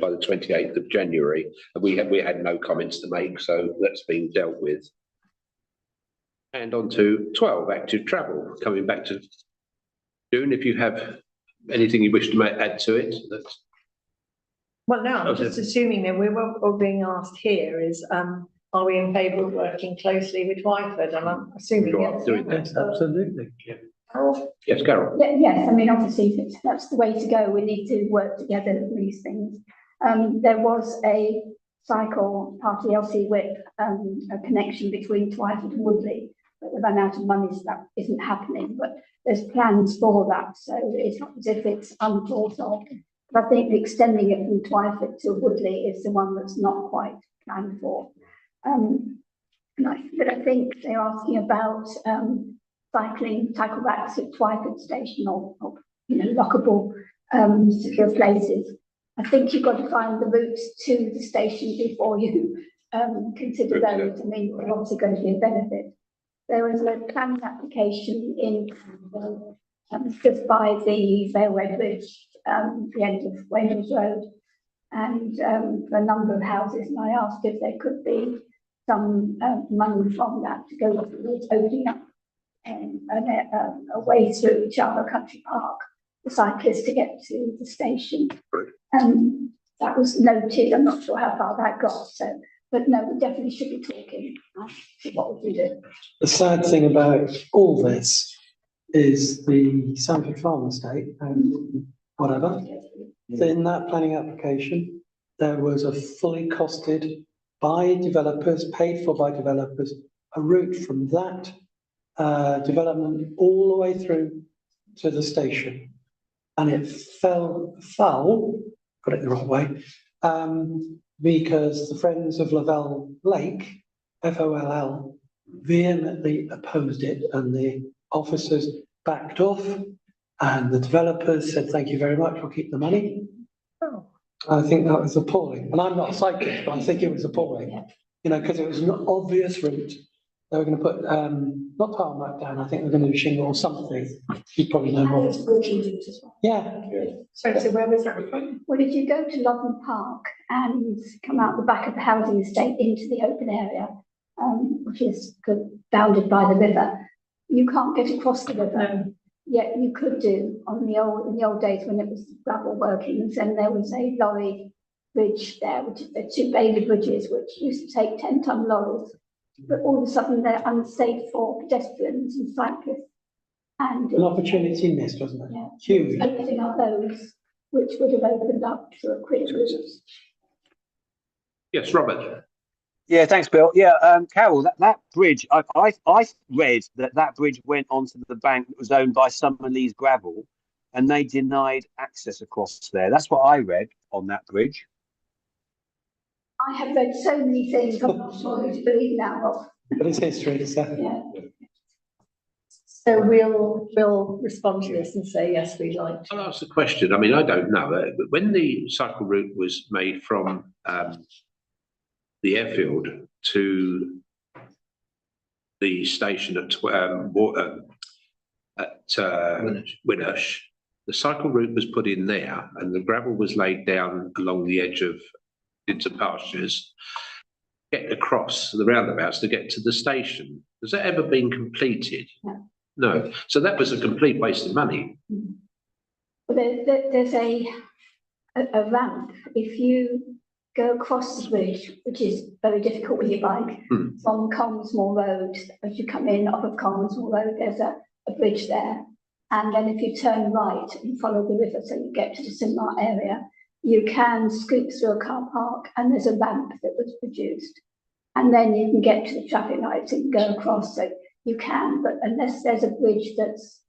by the 28th of January. And we had no comments to make, so that's been dealt with. And on to 12, active travel, coming back to June, if you have anything you wish to add to it. well, no, I'm just assuming that we're being asked here is, are we in favour of working closely with Twyford? And I'm assuming You are yes. doing that. Yes, absolutely. Yes, Carol. Yes, I mean, obviously, if that's the way to go, we need to work together on these things. There was a cycle, part of the LC WIP, a connection between Twyford and Woodley, but we've run out of money, so that isn't happening, but there's plans for that, so it's not as if it's unthought of. But I think extending it from Twyford to Woodley is the one that's not quite planned for. But I think they're asking about cycle backs at Twyford station or lockable secure places. I think you've got to find the routes to the station before you consider those. I mean, they're obviously going to be a benefit. There was a planning application in just by the Railway Bridge, the end of Wales Road, and for a number of houses. And I asked if there could be some money from that to go towards opening up a way through Charlotte Country Park for cyclists to get to the station. That was noted. I'm not sure how far that got. So, but no, we definitely should be talking. What would we do? The sad thing about all this is the Sanford Farm estate and whatever. In that planning application, there was a fully costed by developers, paid for by developers, a route from that development all the way through to the station. And it fell foul, put it the right way, because the Friends of Lavelle Lake, FOLL, vehemently opposed it, and the officers backed off, and the developers said, thank you very much, we'll keep the money. Oh. I think that was appalling. And I'm not a cyclist, but I think it was appalling, because it was an obvious route. They were going to put, not tarmac down, I think they're going to do shingle or something. You probably know more. Yeah. So where was that from? Well, if you go to Loddon Park and come out the back of the housing estate into the open area, which is bounded by the river, you can't get across the river. No. Yet you could do in the old days when it was gravel workings, and there was a lorry bridge there, which is the two Bailey bridges, which used to take 10-ton lorries, but all of a sudden they're unsafe for pedestrians and cyclists. And An opportunity missed, wasn't it? yeah, Huge. opening up those, which would have opened up to a quick route. Yes, Robert. Yeah, thanks, Bill. Yeah, Carol, that bridge, I read that bridge went onto the bank that was owned by Summerlees Gravel, and they denied access across there. That's what I read on that bridge. I have read so many things, I'm not sure who to believe now. But it's history, so. Yeah. So we'll respond to this and say, yes, we'd like to. I'll ask the question. I mean, I don't know, but when the cycle route was made from the airfield to the station at Winnersh, the cycle route was put in there, and the gravel was laid down along the edge of into pastures. Get across the roundabouts to get to the station. Has that ever been completed? No. No. So that was a complete waste of money. Well, there's a ramp. If you go across the bridge, which is very difficult with your bike, from Colmsmore Road, as you come in off of Colmsmore Road, there's a bridge there. And then if you turn right and follow the river so you get to the St. area, you can scoot through a car park, and there's a ramp that was produced. And then you can get to the traffic lights and go across, so you can, but unless there's a bridge that's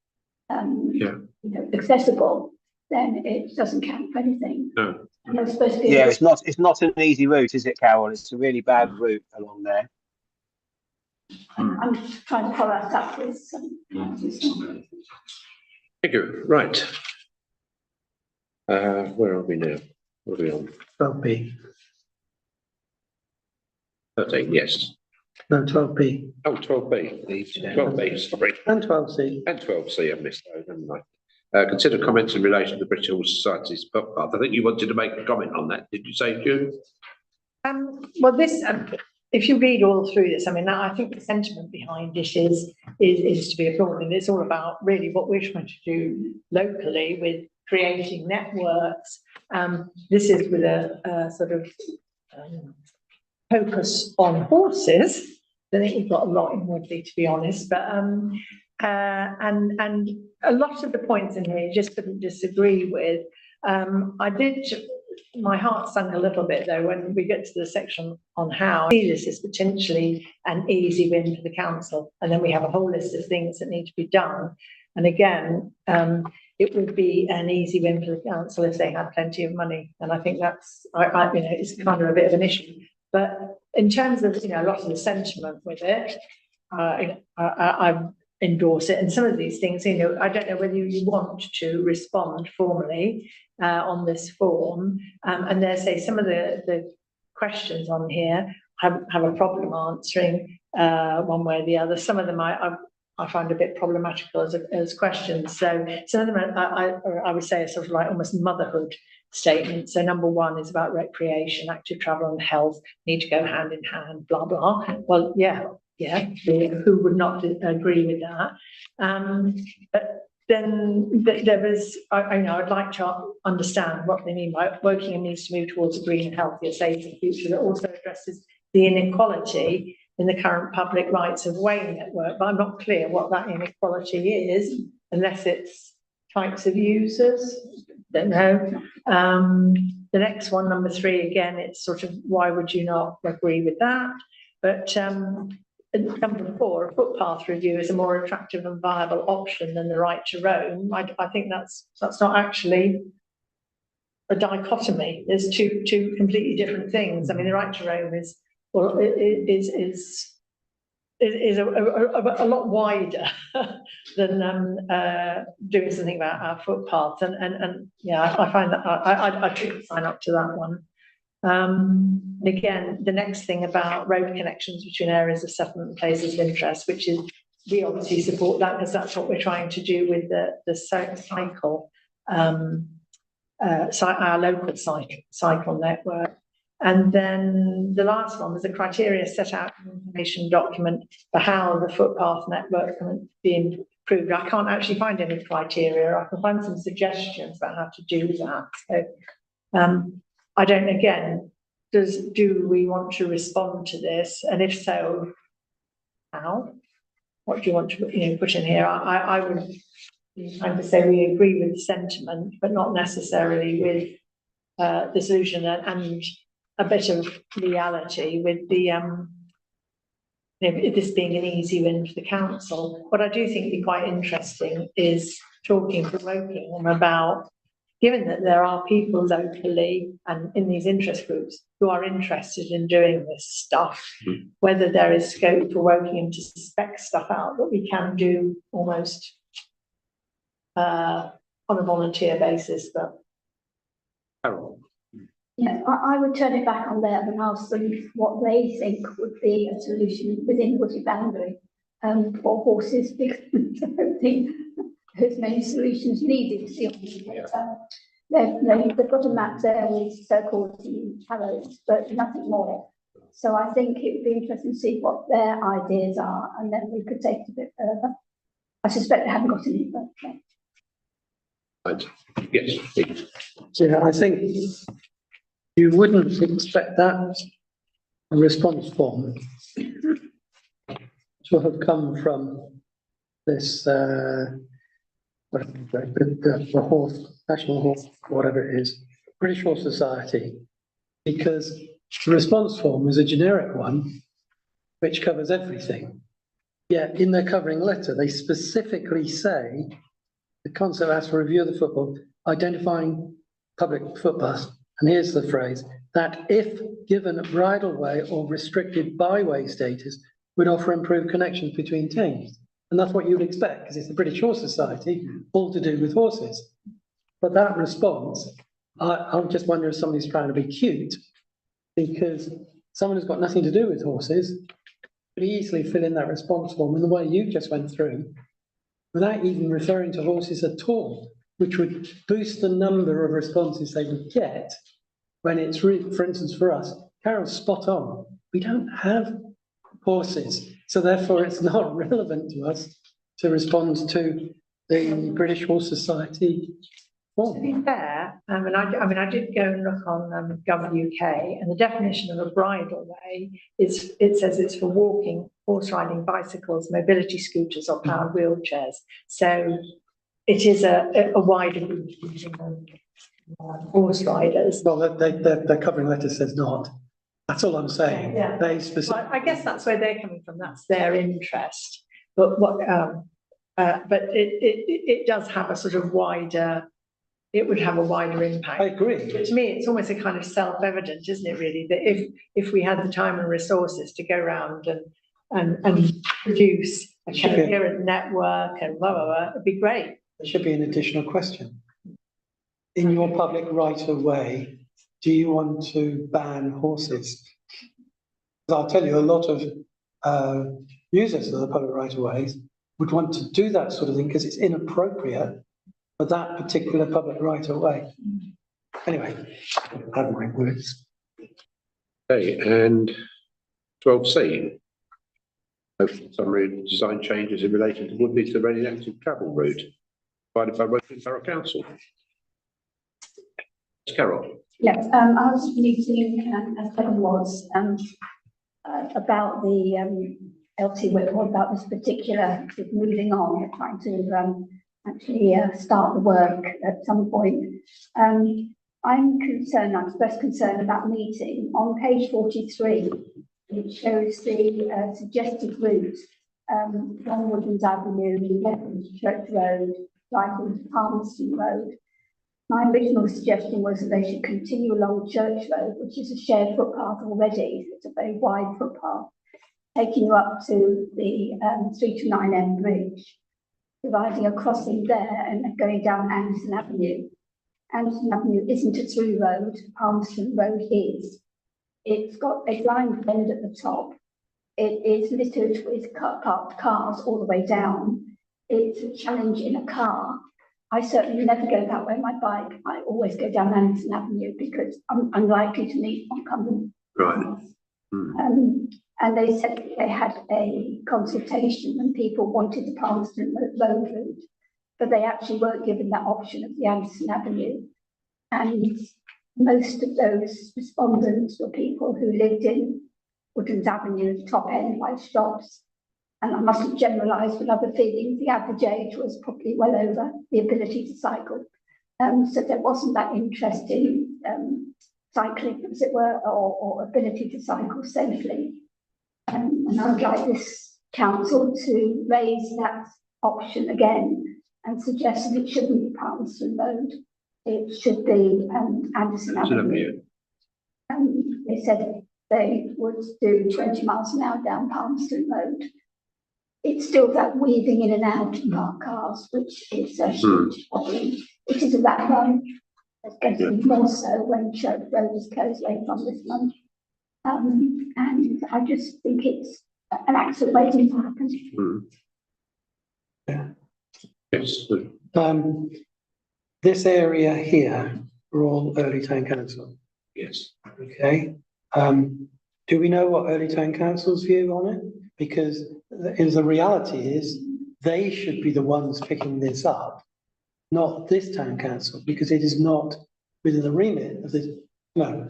accessible, then it doesn't count for anything. No. And there's supposed to be Yeah, it's not an easy route, is it, Carol? It's a really bad route along there. I'm trying to follow that up with some. Thank you. Right. Where are we now? What are we on? 12B. 13, yes. No, 12B. Oh, 12B. 12B, sorry. And 12C. And 12C, I missed those, haven't I? Consider comments in relation to the British Horse Society's footpath. I think you wanted to make a comment on that. Did you say, June? Well, this, if you read all through this, I mean, I think the sentiment behind it is to be applauded. It's all about really what we're trying to do locally with creating networks. This is with a sort of focus on horses. I think we've got a lot in Woodley, to be honest, but and a lot of the points in here you just couldn't disagree with. My heart sunk a little bit though when we get to the section on how I see this is potentially an easy win for the council, and then we have a whole list of things that need to be done. And again, it would be an easy win for the council if they had plenty of money, and I think that's it's kind of a bit of an issue. But in terms of a lot of the sentiment with it, I endorse it. And some of these things, I don't know whether you want to respond formally on this form. And there's some of the questions on here have a problem answering one way or the other. Some of them I find a bit problematical as questions. So some of them I would say are sort of like almost motherhood statements. So number one is about recreation, active travel and health need to go hand in hand, blah, blah. Well, yeah, who would not agree with that? But then there was, I'd like to understand what they mean by Wokingham needs to move towards a green, healthier, safer future that also addresses the inequality in the current public rights of way network. But I'm not clear what that inequality is, unless it's types of users. Don't know. The next one, number 3, again, it's sort of why would you not agree with that? But number 4, a footpath review is a more attractive and viable option than the right to roam. I think that's not actually a dichotomy. There's two completely different things. I mean, the right to roam is a lot wider than doing something about our footpaths. And yeah, I find that I could sign up to that one. Again, the next thing about road connections between areas of settlement and places of interest, which is we obviously support that because that's what we're trying to do with the cycle, our local cycle network. And then the last one was the criteria set out in the information document for how the footpath network can be improved. I can't actually find any criteria. I can find some suggestions about how to do that. So I don't, again, do we want to respond to this? And if so, how? What do you want to put in here? I would kind of say we agree with the sentiment, but not necessarily with the solution and a bit of reality with the this being an easy win for the council. What I do think would be quite interesting is talking to Wokingham about given that there are people locally and in these interest groups who are interested in doing this stuff, whether there is scope for working into spec stuff out that we can do almost on a volunteer basis, but. Carol. Yeah, I would turn it back on them and ask them what they think would be a solution within Woodley boundary for horses, because I don't think there's many solutions needed. They've got a map there with circles and arrows, but nothing more. So I think it would be interesting to see what their ideas are, and then we could take it a bit further. I suspect they haven't got any, but okay. Right. Yes, please. Yeah, I think you wouldn't expect that response form to have come from this, the horse, National Horse, whatever it is, British Horse Society, because the response form is a generic one which covers everything. Yet in their covering letter, they specifically say the concept asks for review of the football, identifying public footpaths, and here's the phrase, that if given a bridle way or restricted byway status, would offer improved connections between teams. And that's what you'd expect, because it's the British Horse Society, all to do with horses. But that response, I'm just wondering if somebody's trying to be cute, because someone who's got nothing to do with horses could easily fill in that response form in the way you just went through, without even referring to horses at all, which would boost the number of responses they would get when it's really, for instance, for us, Carol's spot on. We don't have horses, so therefore it's not relevant to us to respond to the British Horse Society To form. be fair, I mean, I did go and look on Gov.uk, and the definition of a bridle way is, it says it's for walking, horse riding, bicycles, mobility scooters, or powered wheelchairs. So it is a wider group than horse riders. Well, their covering letter says not. That's all I'm saying. Yeah. They specifically. Well, I guess that's where they're coming from. That's their interest. But but it does have a sort of wider. It would have a wider impact. I agree. But to me, it's almost a kind of self-evident, isn't it, really, that if we had the time and resources to go around and produce a coherent network and blah, blah, blah, it'd be great. There should be an additional question. In your public right of way, do you want to ban horses? Because I'll tell you, a lot of users of the public right of ways would want to do that sort of thing because it's inappropriate for that particular public right of way. Anyway, I have my words. Okay, and 12C. Summary design changes in relation to Woodley to the Reading active travel route provided by Woking Borough Council. Carol. Yes, I was meeting, as Kevin was, about the LT whip, or about this particular moving on, trying to actually start the work at some point. I'm concerned, I expressed concern about meeting. On page 43, it shows the suggested route from Woodlands Avenue, left Church Road, right into Palmerston Road. My original suggestion was that they should continue along Church Road, which is a shared footpath already. It's a very wide footpath, taking you up to the 329M bridge, providing a crossing there and going down Anderson Avenue. Anderson Avenue isn't a through road, Palmerston Road is. It's got a blind bend at the top. It is littered with parked cars all the way down. It's a challenge in a car. I certainly never go that way on my bike. I always go down Anderson Avenue because I'm unlikely to meet oncoming cars. Right. And they said they had a consultation and people wanted the Palmerston Road route, but they actually weren't given that option of the Anderson Avenue. And most of those respondents were people who lived in Woodlands Avenue, top end by shops. And I mustn't generalise with other feelings. The average age was probably well over the ability to cycle. So there wasn't that interest in cycling, as it were, or ability to cycle safely. And I would like this council to raise that option again and suggest that it shouldn't be Palmerston Road. it should be Anderson Avenue. They said they would do 20 miles an hour down Palmerston Road. It's still that weaving in and out of parked cars, which is a huge problem. It is a rat run. It's going to be more so when Sherwood Road is closed later on this month. And I just think it's an accident waiting to happen. Yes. This area here, are all Early Town Council, Yes. okay? Do we know what Early Town Council's view on it? Because the reality is, they should be the ones picking this up, not this town council, because it is not within the remit of this. No,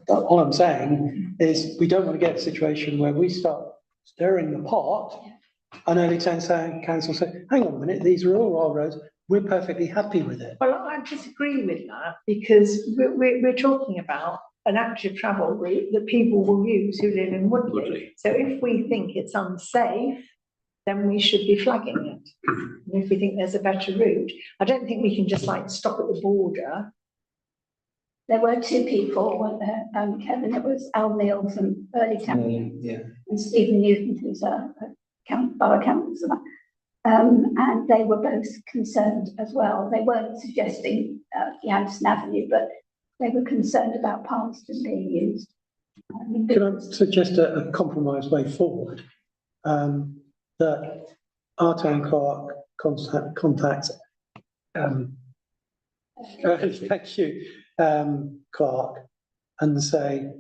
all I'm saying is we don't want to get a situation where we start stirring the pot and Early Town Council say, hang on a minute, these are all our roads, we're perfectly happy with it. Well, I disagree with that because we're talking about an active travel route that people will use who live in Woodley. So if we think it's unsafe, then we should be flagging it. And if we think there's a better route, I don't think we can just like stop at the border. There were two people, weren't there? Kevin, it was Al Neal from Early Town, and Stephen Newton, who's a borough councillor. And they were both concerned as well. They weren't suggesting the Anderson Avenue, but they were concerned about Palmerston being used. Can I suggest a compromise way forward? That our town clerk contacts thank you, Clark, and say,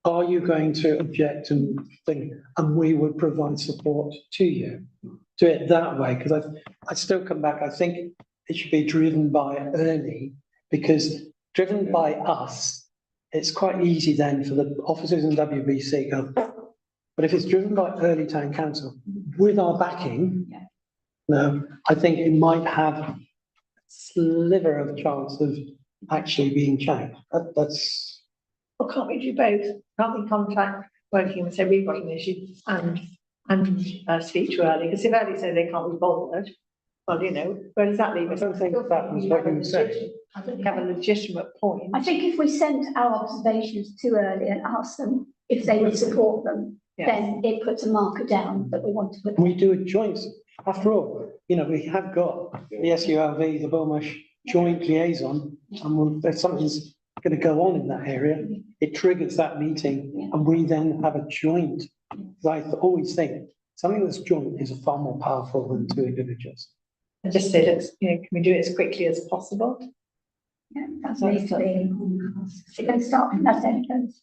are you going to object and think, and we would provide support to you? Do it that way, because I still come back, I think it should be driven by Early, because driven by us, it's quite easy then for the officers in WBC go, but if it's driven by Early Town Council with our backing, no, I think it might have a sliver of a chance of actually being checked. That's. Well, can't we do both? Can't we contact working and say we've got an issue and speak to Early? Because if Early say they can't be bothered, well, you know, where does that leave us? I don't think that was what you said. I think we have a legitimate point. I think if we sent our observations to Early and asked them if they would support them, then it puts a marker down that we want to put. We do a joint, after all, you know, we have got the SULV, the Beaumarsh joint liaison, and if something's going to go on in that area, it triggers that meeting, and we then have a joint. I always think something that's joint is far more powerful than two individuals. I just said, it's, you know, can we do it as quickly as possible? Yeah, that's needs to be. It can start from that sentence.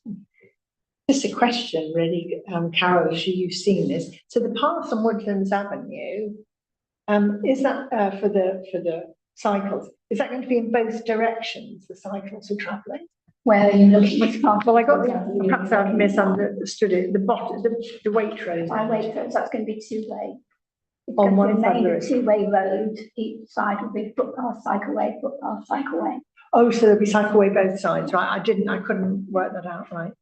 Just a question, really, Carol, if you've seen this. So the path on Woodlands Avenue, is that for the cycles? Is that going to be in both directions? The cycles are travelling. Where are you looking? Which part? Well, I got perhaps I've misunderstood it. The bottom, the Waitrose. By Waitrose, that's going to be two-way. It's On going to one side of the remain a road. two-way road. Each side will be footpath, cycleway, footpath, cycleway. Oh, so there'll be cycleway both sides, right? I couldn't work that out, right?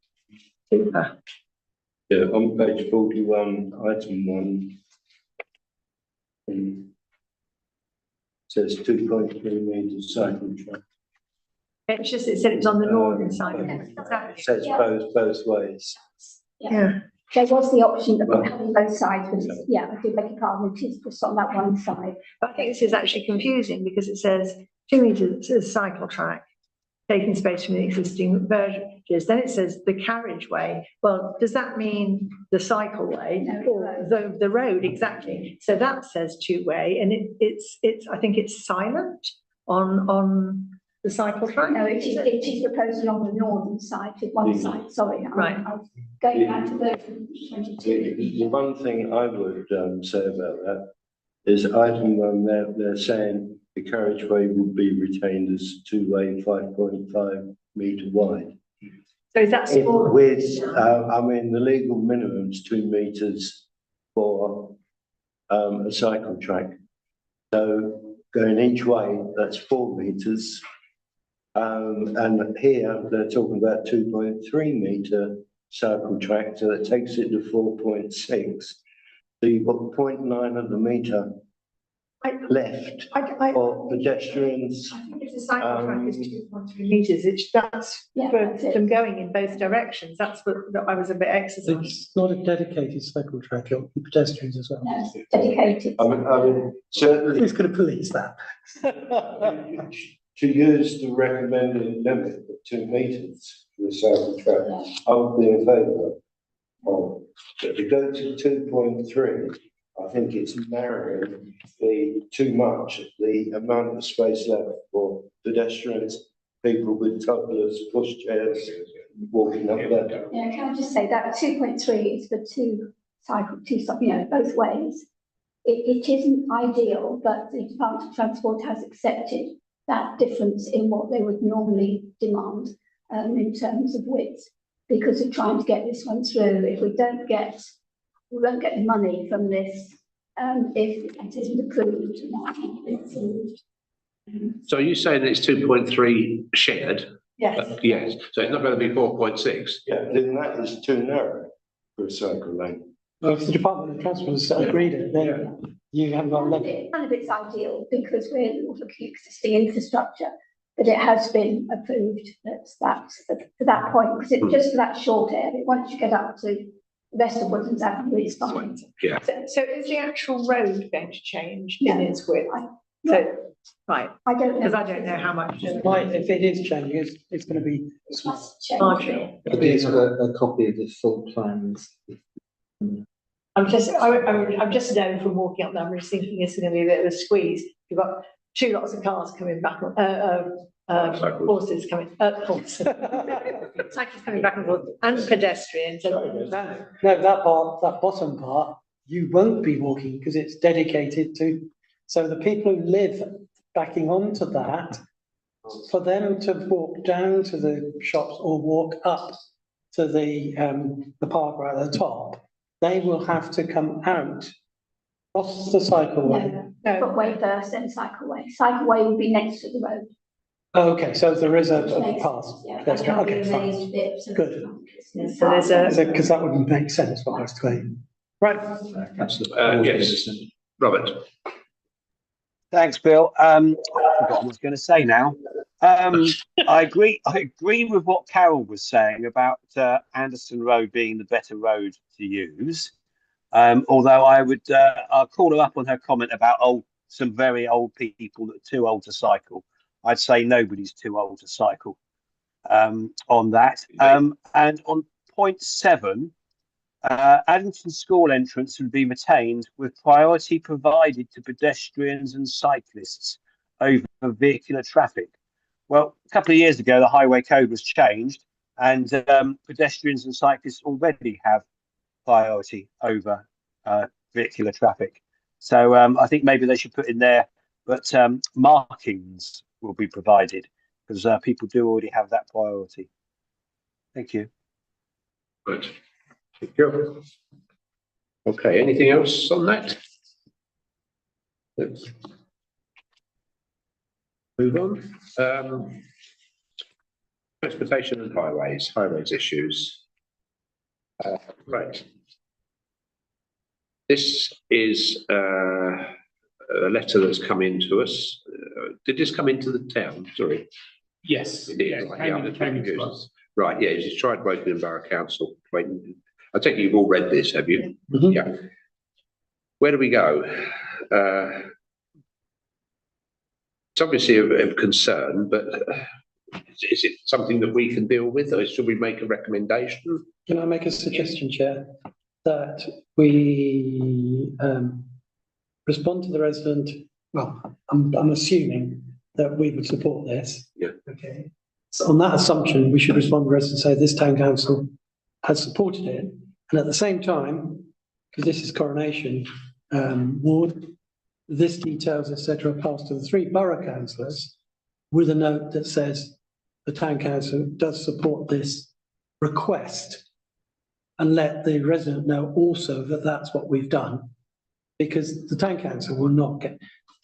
Super. Yeah, on page 41, item 1. Says 2.3 metres cycle track. It's just, it said it was on the northern side. It says both ways. Yeah. There was the option of having both sides, which is, yeah, I do beg your pardon, it is just on that one side. But I think this is actually confusing because it says 2 metres is cycle track, taking space from the existing verges. Then it says the carriageway. Well, does that mean the cycleway or the road? Exactly. So that says two-way, and it's I think it's silent on the cycle track. No, it is proposed along the northern side, to one side, sorry. Right. I was going back to version 22. The one thing I would say about that is item 1, they're saying the carriageway will be retained as two-way, 5.5 metre wide. So is that small? With, I mean, the legal minimum is 2 metres for a cycle track. So going each way, that's 4 metres. And here they're talking about 2.3 metre cycle track, so that takes it to 4.6. So you've got 0.9 of the metre left for pedestrians. I think the cycle track is 2.3 metres, that's Yeah, for that's it. them going in both directions, that's what that I was a bit exercised. It's not a dedicated cycle track, it'll be pedestrians as well. No, it's dedicated. I mean, certainly Who's going to police that? to use the recommended limit of 2 metres for the cycle track, Yeah. I would be in favour of. But to go to 2.3, I think it's narrowing too much the amount of space left for pedestrians, people with toddlers, pushchairs, walking up there. Yeah, can I just say that 2.3 is for both ways. It isn't ideal, but the Department of Transport has accepted that difference in what they would normally demand in terms of width, because of trying to get this one through. If we won't get the money from this if it isn't approved. So are you saying that it's 2.3 shared? Yes. Yes, so it's not going to be 4.6? Yeah, then that is too narrow for a cycle lane. Well, if the Department of Transport has agreed it, then you haven't got enough. None of it's ideal because we're looking at existing infrastructure, but it has been approved for that point, because it's just for that short area. Once you get up to the rest of Woodlands Avenue, it's fine. Yeah. So is the actual road going to change in its width? So, right, I don't know. because I don't know how much. If it is changing, it's going to be It must change. Marginal. Could you have a copy of the full plans? I'm just known from walking up there, I'm just thinking it's going to be a bit of a squeeze. You've got 2 lots of cars coming back, horses coming, cyclists coming back and forth, and pedestrians. No, that bottom part, you won't be walking because it's dedicated to, so the people who live backing onto that, for them to walk down to the shops or walk up to the park right at the top, they will have to come out, cross the cycleway. No, footway first, then cycleway. Cycleway will be next to the road. Oh, okay, so there is a Next, path. yeah, That's and okay, there'll be fine. raised bits of- Good. So there's a, Because that wouldn't make sense what I was saying. Right. Yes, Robert. Thanks, Bill. I forgot what I was going to say now. I agree with what Carol was saying about Anderson Road being the better road to use. Although I'll call her up on her comment about some very old people that are too old to cycle. I'd say nobody's too old to cycle on that. And on point 7, Addington School entrance would be retained with priority provided to pedestrians and cyclists over vehicular traffic. Well, a couple of years ago, the highway code was changed, and pedestrians and cyclists already have priority over vehicular traffic. So I think maybe they should put in there, but markings will be provided because people do already have that priority. Thank you. Good. Thank you. Okay, anything else on that? Let's move on. Transportation and highways issues. Right. This is a letter that's come in to us. Did this come into the town? Sorry. Yes. It did, Yeah, right, came yeah, in- I'm came confused. to us. Right, yeah, it's tried Woking Borough Council. I take it you've all read this, have you? Mhm. Yeah. Where do we go? It's obviously of concern, but is it something that we can deal with, or should we make a recommendation? Can I make a suggestion, Chair, that we respond to the resident? Well, I'm assuming that we would support this. Yeah. Okay. So on that assumption, we should respond to the resident and say this town council has supported it, and at the same time, because this is Coronation Ward, this details, etc., are passed to the 3 borough councillors with a note that says the town council does support this request, and let the resident know also that that's what we've done, because the town council will not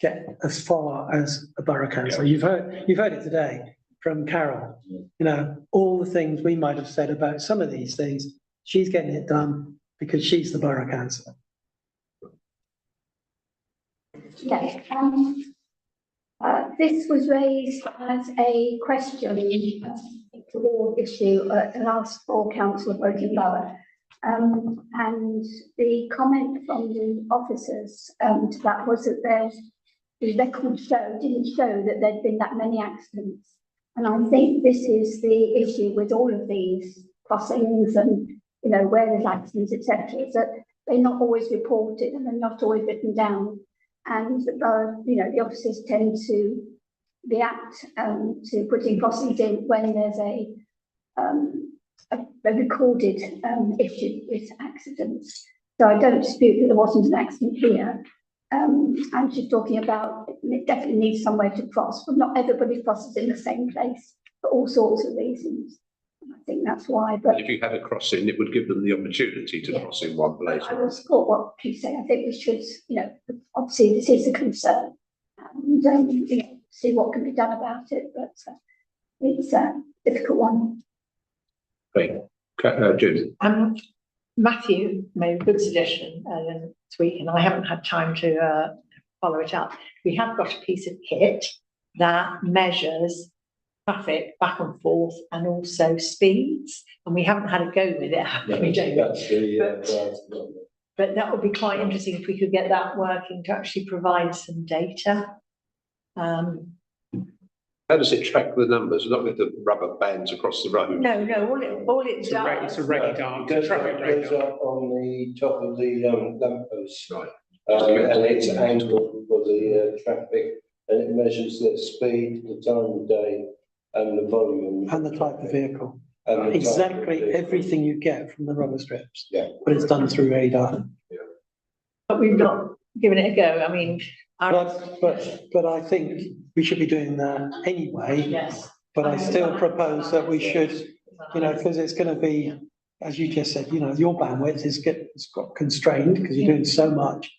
get as far as a borough council. You've heard it today from Carol. You know, all the things we might have said about some of these things, she's getting it done because she's the borough councillor. Yes, This was raised as a question or issue at the last full council of Woking Borough. And the comment from the officers to that was that the record didn't show that there'd been that many accidents. And I think this is the issue with all of these crossings and, you know, where there's accidents, etc., is that they're not always reported and they're not always written down. And, you know, the officers tend to react to putting crossings in when there's a recorded issue with accidents. So I don't dispute that there wasn't an accident here. And she's talking about it definitely needs somewhere to cross, but not everybody crosses in the same place for all sorts of reasons. And I think that's why. But If you had a crossing, it would give them the opportunity to cross in one place. I will support what you say. I think we should, you know, obviously this is a concern, and you know, see what can be done about it. But it's a difficult one. Okay, Judith. Matthew made a good suggestion this week, and I haven't had time to follow it up. We have got a piece of kit that measures traffic back and forth and also speeds, and we haven't had a go with it, have we, David? That's the, But that would be quite interesting if we could get that working to actually provide some data. How does it track the numbers? Not with the rubber bands across the road? No, all it It's does. a radar, it goes traffic up radar. on the top of the lamppost. Right. And it's angled for the traffic, and it measures the speed, the time of day, and the volume. And the type of vehicle. And the type of Exactly vehicle. everything you get from the rubber strips. Yeah. But it's done through radar. But we've not given it a go. I mean, But I think we should be doing that anyway. yes. But I still propose that we should, you know, because it's going to be, as you just said, you know, your bandwidth it's got constrained because you're doing so much.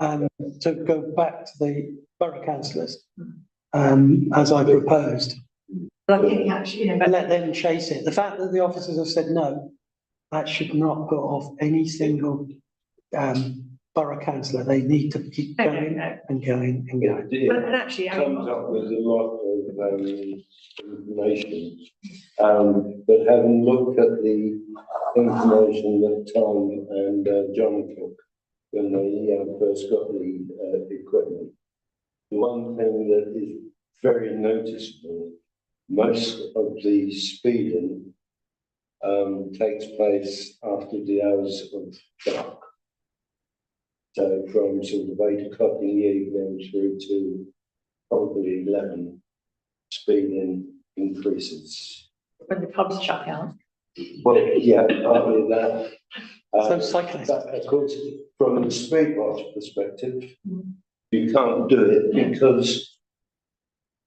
And to go back to the borough councillors, as I proposed, But I think actually, you know, and let them chase it. The fact that the officers have said no, that should not put off any single borough councillor. They need to keep No, going no. and going and going. But actually, I Comes up with a lot of information, but having looked at the information that Tom and John took when they first got the equipment, the one thing that is very noticeable, most of the speeding takes place after the hours of dark. So from sort of 8 o'clock in the evening through to probably 11, speeding increases. when the pubs shut down. Well, yeah, partly that. So cyclists. But of course, from the speed watch perspective, you can't do it because it's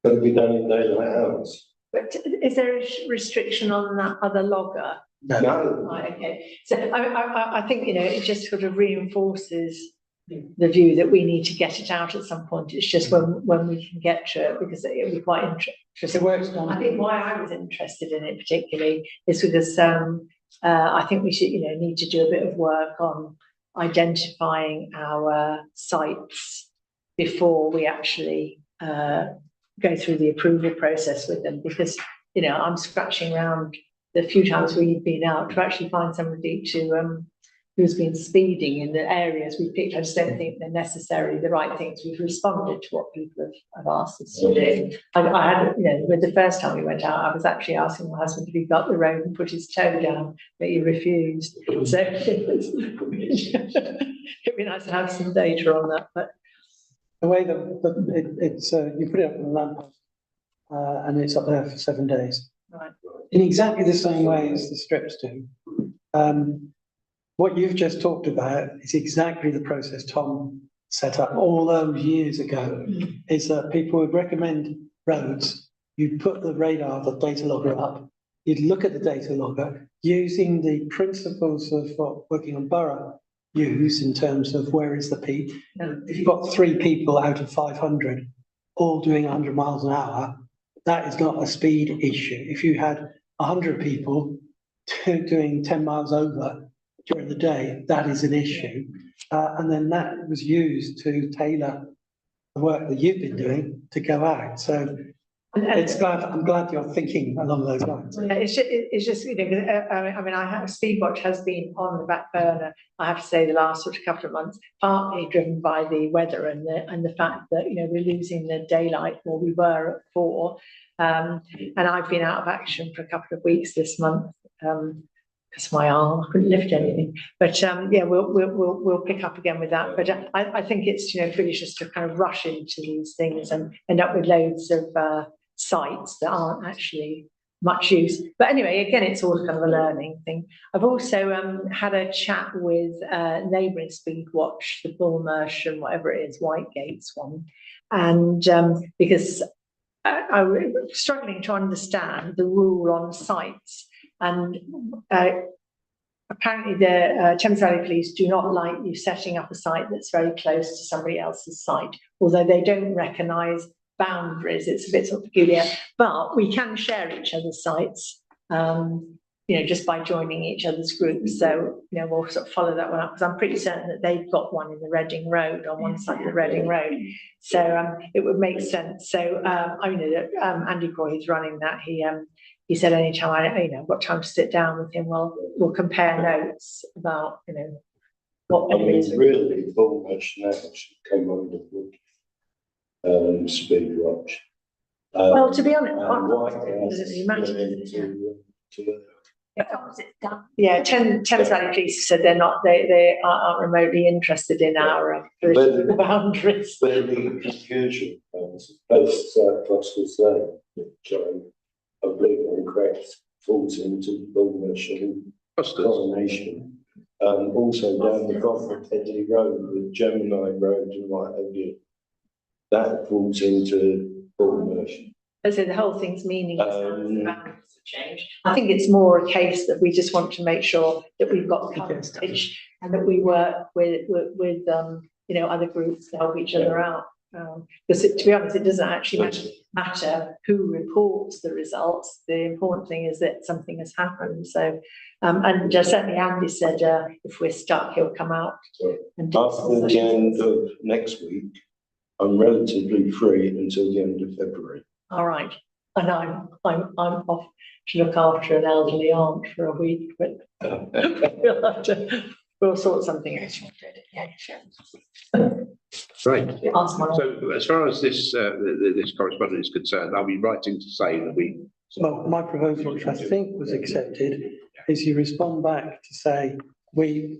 got to be done in daylight hours. But is there a restriction on that other logger? No, Right, okay. So I think, you know, it just sort of reinforces the view that we need to get it out at some point. It's just when we can get to it, because it will be quite interesting. It works I think why I was interested in it particularly is because I think we should, you know, need to do a bit of work on identifying our sites before we actually go through the approval process with them, because, you know, I'm scratching around the few times we've been out to actually find somebody to who's been speeding in the areas we picked. I just don't think they're necessarily the right things. We've responded to what people have asked us to do. I had, you know, with the first time we went out, I was actually asking my husband if he got the road and put his toe down, but he refused. So it'd be nice to have some data on that. But the way that it's you put it up on the lamppost and it's up there for 7 days. right. In exactly the same way as the strips do. What you've just talked about is exactly the process Tom set up all those years ago, is that people would recommend roads, you'd put the radar, the data logger up, you'd look at the data logger using the principles of what Working on Borough use in terms of where is the peak. If you've got 3 people out of 500 all doing 100 miles an hour, that is not a speed issue. If you had 100 people doing 10 miles over during the day, that is an issue. And then that was used to tailor the work that you've been doing to go out. So I'm glad you're thinking along those lines. Yeah, it's just, you know, 'cause, I mean, Speed Watch has been on the back burner, I have to say, the last sort of couple of months, partly driven by the weather and the fact that, you know, we're losing the daylight where we were at 4. And I've been out of action for a couple of weeks this month, because my arm, I couldn't lift anything. But yeah, we'll pick up again with that. But I think it's, you know, foolish just to kind of rush into these things and end up with loads of sites that aren't actually much use. But anyway, again, it's all kind of a learning thing. I've also had a chat with neighbouring Speed Watch, the Bullmarsh and whatever it is, Whitegates one, and because I was struggling to understand the rule on sites, and apparently the Thames Valley Police do not like you setting up a site that's very close to somebody else's site, although they don't recognise boundaries. It's a bit sort of peculiar, but we can share each other's sites, you know, just by joining each other's groups. So, you know, we'll sort of follow that one up, because I'm pretty certain that they've got one in the Reading Road, on one side of the Reading Road. So it would make sense. So I know that Andy Croy is running that. He said anytime I've got time to sit down with him, we'll compare notes about, you know, what I mean, really, Bullmarsh now should come under Speed Watch. Well, to be honest, Whitehouse does it matter? to Yeah, Thames Valley Police said they aren't remotely interested in our But- boundaries. fairly confusion, both clusters there, which I believe are incorrect, falls into Bullmarsh and Clusters. Coronation. Also down the bottom of Headley Road with Gemini Road and what have you. That falls into Bullmarsh. So the whole thing's meaningless. Um, Boundaries have changed. I think it's more a case that we just want to make sure that we've got coverage and that we work with you know, other groups to help each other out. Because to be honest, it doesn't actually matter who reports the results. The important thing is that something has happened. So, and certainly Andy said if we're stuck, he'll come out. And do After the end of next week, I'm relatively free until the end of February. All right, and I'm off to look after an elderly aunt for a week, but we'll sort something out. Yeah, sure. Right. Ask my So as far as this correspondence is concerned, are we writing to say that we? Well, my proposal, which I think was accepted, is you respond back to say, we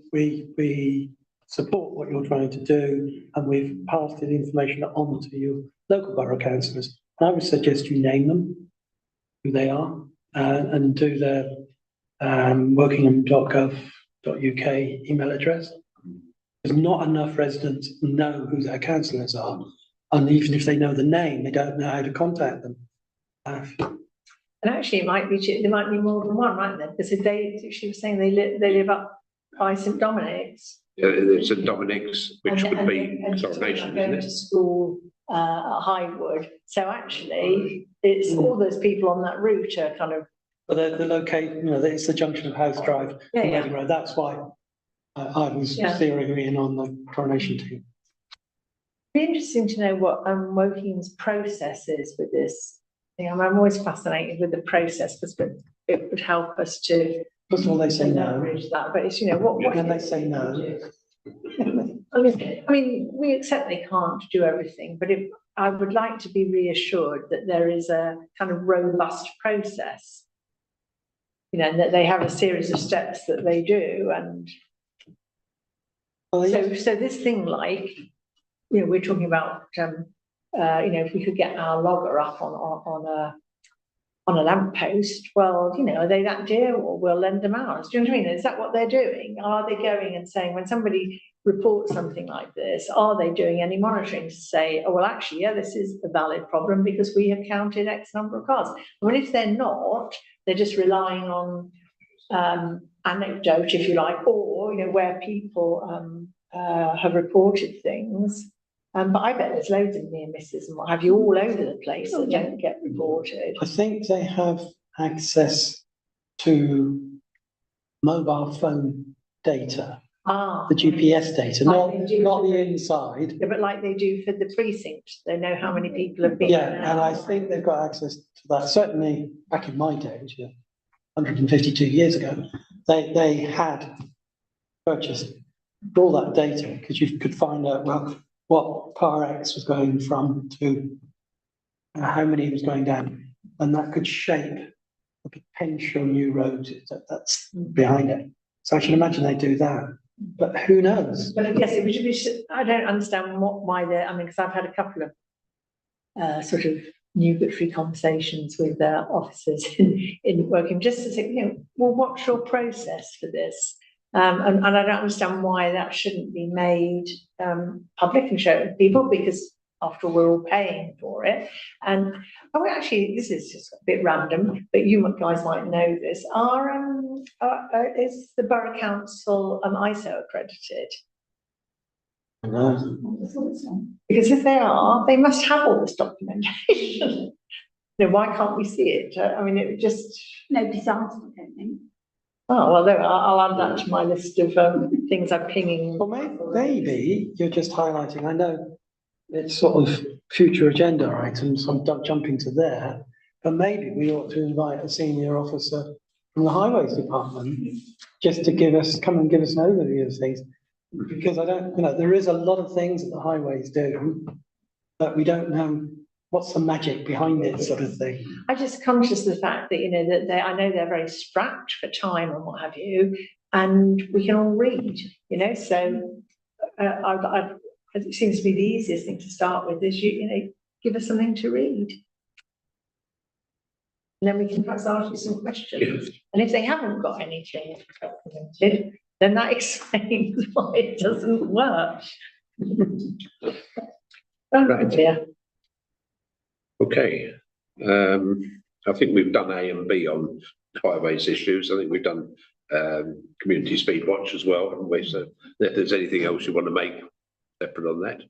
support what you're trying to do, and we've passed the information on to your local borough councillors. I would suggest you name them, who they are, and do their workingham.gov.uk email address. There's not enough residents know who their councillors are, and even if they know the name, they don't know how to contact them. And actually, there might be more than one, right? Then, because she was saying they live up by St Dominic's. St Dominic's, which would be Coronation, going isn't to it? school at Highwood. So actually, it's all those people on that route are kind of. But the location, you know, it's the junction of House Drive and Yeah. Reading Road. That's why I was Yeah. zeroing in on the Coronation team. It'd be interesting to know what Wokingham's process is with this thing. I'm always fascinated with the process, because it would help us to. First of all, they say no. leverage that, but it's, you know, what. And they say no. I mean, we accept they can't do everything, but I would like to be reassured that there is a kind of robust process. You know, and that they have a series of steps that they do, and Well, yes. so this thing, like, you know, we're talking about, you know, if we could get our logger up on a lamppost, well, you know, are they that dear, or we'll lend them ours? Do you know what I mean? Is that what they're doing? Are they going and saying, when somebody reports something like this, are they doing any monitoring to say, oh, well, actually, yeah, this is a valid problem because we have counted X number of cars? I mean, if they're not, they're just relying on anecdote, if you like, or, you know, where people have reported things. But I bet there's loads of near misses and what have you all over the place that don't get reported. I think they have access to mobile phone data the GPS data, Like not, they do not for the the- inside. Yeah, but like they do for the precinct, they know how many people have been. Yeah, there. and I think they've got access to that. Certainly back in my day, which was 152 years ago, they had purchased all that data because you could find out, well, what car X was going from to how many was going down. And that could shape the potential new roads that's behind it. So I should imagine they do that, but who knows? But yes, it would be, I don't understand why they're, I mean, because I've had a couple of sort of nugatory conversations with officers in working, just to say, you know, well, what's your process for this? And I don't understand why that shouldn't be made public and shown to people, because after all, we're all paying for it. And oh, actually, this is just a bit random, but you guys might know this. Is the Borough Council ISO accredited? Because if they are, they must have all this documentation. Then why can't we see it? I mean, it just. No, besides, I don't think. Oh, well, there, I'll add that to my list of things I'm pinging. Well, maybe you're just highlighting, I know it's sort of future agenda items, I'm jumping to there, but maybe we ought to invite a senior officer from the Highways Department just to come and give us an overview of things. Because I don't, you know, there is a lot of things that the highways do, but we don't know what's the magic behind it, sort of thing. I'm just conscious of the fact that, you know, that I know they're very strapped for time and what have you, and we can all read, you know, so it seems to be the easiest thing to start with is, you know, give us something to read. And then we can perhaps ask you some questions. And if they haven't got anything documented, then that explains why it doesn't work. Oh, Right. dear. Okay, I think we've done A and B on highways issues. I think we've done community speed watch as well, haven't we? So if there's anything else you want to make separate on that,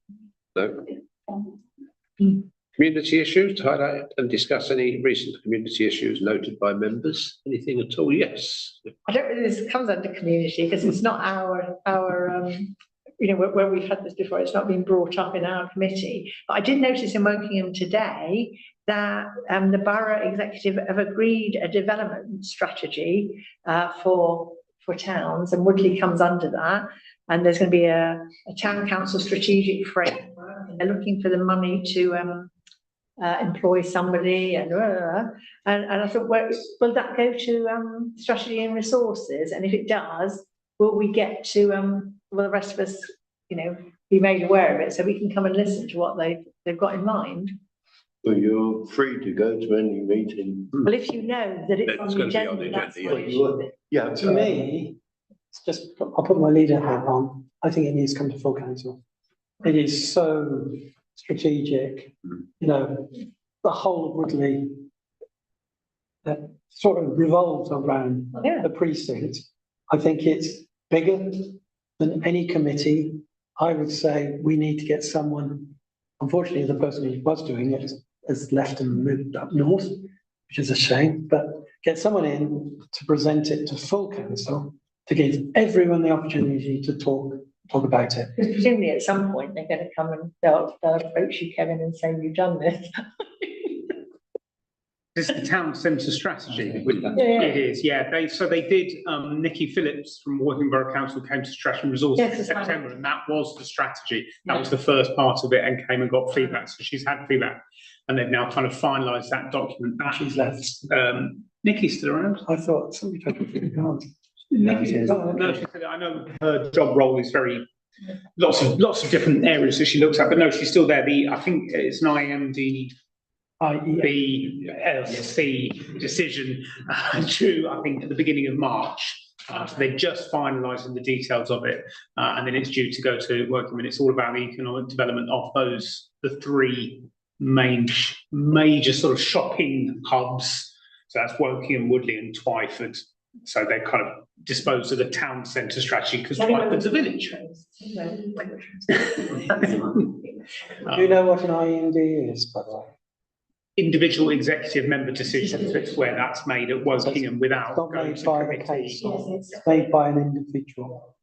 no. Community issues, to highlight and discuss any recent community issues noted by members. Anything at all? Yes. I don't really, this comes under community because it's not our you know, where we've had this before, it's not been brought up in our committee. But I did notice in Wokingham today that the borough executive have agreed a development strategy for towns, and Woodley comes under that. And there's going to be a town council strategic framework. They're looking for the money to employ somebody, and I thought, well, will that go to strategy and resources? And if it does, will we get to will the rest of us, you know, be made aware of it so we can come and listen to what they've got in mind? Well, you're free to go to any meeting. Well, if you know that it's on the gonna be agenda, on the that's agenda, my yeah. issue. Yeah. To me, it's just, I'll put my leader hat on, I think it needs to come to full council. It is so strategic, you know, the whole of Woodley sort of revolves around Yeah. the precinct. I think it's bigger than any committee. I would say we need to get someone, unfortunately, the person who was doing it has left and moved up north, which is a shame, but get someone in to present it to full council, to give everyone the opportunity to talk about it. Because presumably at some point they're going to come and they'll approach you, Kevin, and say, you've done this. This is the town centre strategy. Yeah. It is, yeah. They did, Nikki Phillips from Woking Borough Council came to Strategy and Resources Yes, in that's right. September, and that was the strategy. That was the first part of it, and came and got feedback. So she's had feedback, and they've now kind of finalised that document. She's left. Nikki's still around. I thought somebody took it through the cards. Nikki's, Oh, okay. no, she said, I know her job role is very, lots of different areas that she looks at, but no, she's still there. I think it's an IMD BLC decision due, I think, at the beginning of March. So they're just finalising the details of it, and then it's due to go to working. And it's all about the economic development of the three major sort of shopping hubs. So that's Woking, Woodley, and Twyford. So they're kind of disposed of the town centre strategy because Twyford's a village. Do you know what an IND is, by the way? Individual executive member decisions, it's where that's made at Wokingham without It's not going made to by the committee. council, it's made by an individual.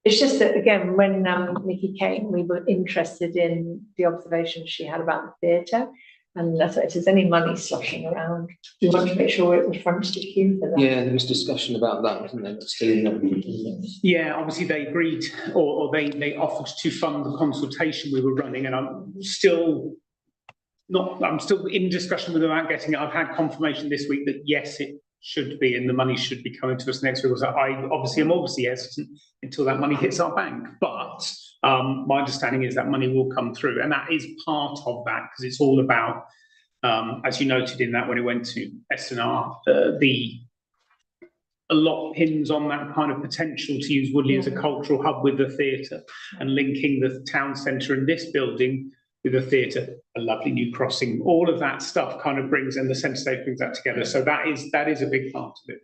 It's just that, again, when Nikki came, we were interested in the observations she had about the theatre. And that's if there's any money sloshing around, we want to make sure it was front of the queue for that. Yeah, there was discussion about that, wasn't there? Still in the- Yeah, obviously they agreed, or they offered to fund the consultation we were running, and I'm still in discussion with them about getting it. I've had confirmation this week that yes, it should be, and the money should be coming to us next week. So I am obviously hesitant until that money hits our bank. But my understanding is that money will come through, and that is part of that, because it's all about, as you noted in that when it went to S&R, a lot hinges on that kind of potential to use Woodley as a cultural hub with the theatre, and linking the town centre in this building with the theatre, a lovely new crossing, all of that stuff kind of brings, and the centre stage brings that together. So that is a big part of it.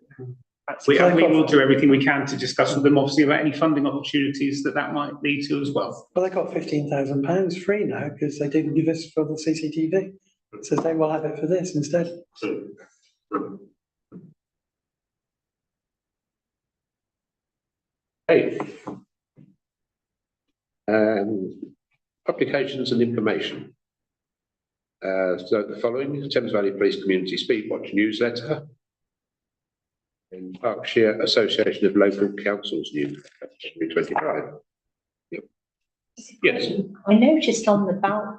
We will do everything we can to discuss with them, obviously, about any funding opportunities that might lead to as well. Well, they got £15,000 free now because they didn't give us for the CCTV. So they will have it for this instead. Hey. Publications and information. So the following: Thames Valley Police Community Speedwatch newsletter, and Berkshire Association of Local Councils newsletter, February 25. Yep. Yes. I noticed on the ballot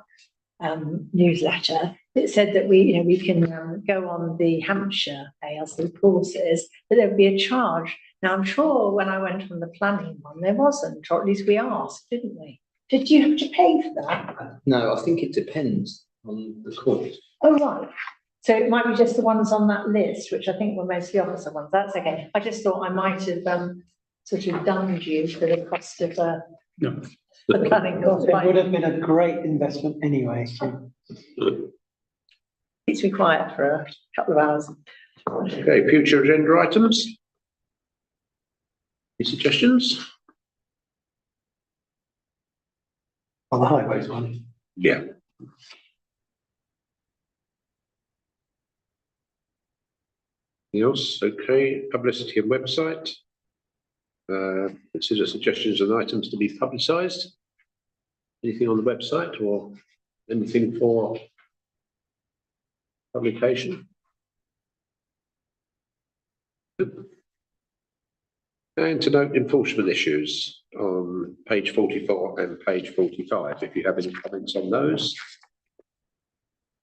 newsletter, it said that we can go on the Hampshire ALC courses, but there would be a charge. Now, I'm sure when I went on the planning one, there wasn't, or at least we asked, didn't we? Did you have to pay for that? No, I think it depends on the course. Oh, right. So it might be just the ones on that list, which I think were mostly officer ones. That's okay. I just thought I might have sort of dunned you for the cost of the planning course. It would have been a great investment anyway. Keeps me quiet for a couple of hours. Okay, future agenda items. Any suggestions? On the highways one. Yeah. Anything else? Okay, publicity and website. Consider suggestions and items to be publicised. Anything on the website or anything for publication? And to note enforcement issues on page 44 and page 45, if you have any comments on those.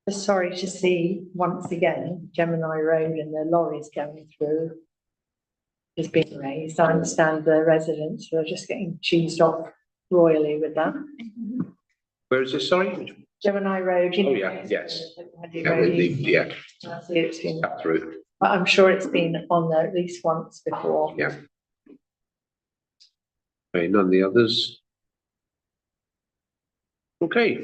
Just sorry to see once again Gemini Road and the lorries going through has been raised. I understand the residents are just getting cheesed off royally with that. Where is this, sorry? Gemini Road. Oh, yeah, yes. Yeah, Yeah, it's been, cut through. but I'm sure it's been on there at least once before. Yeah. Okay, none of the others. Okay.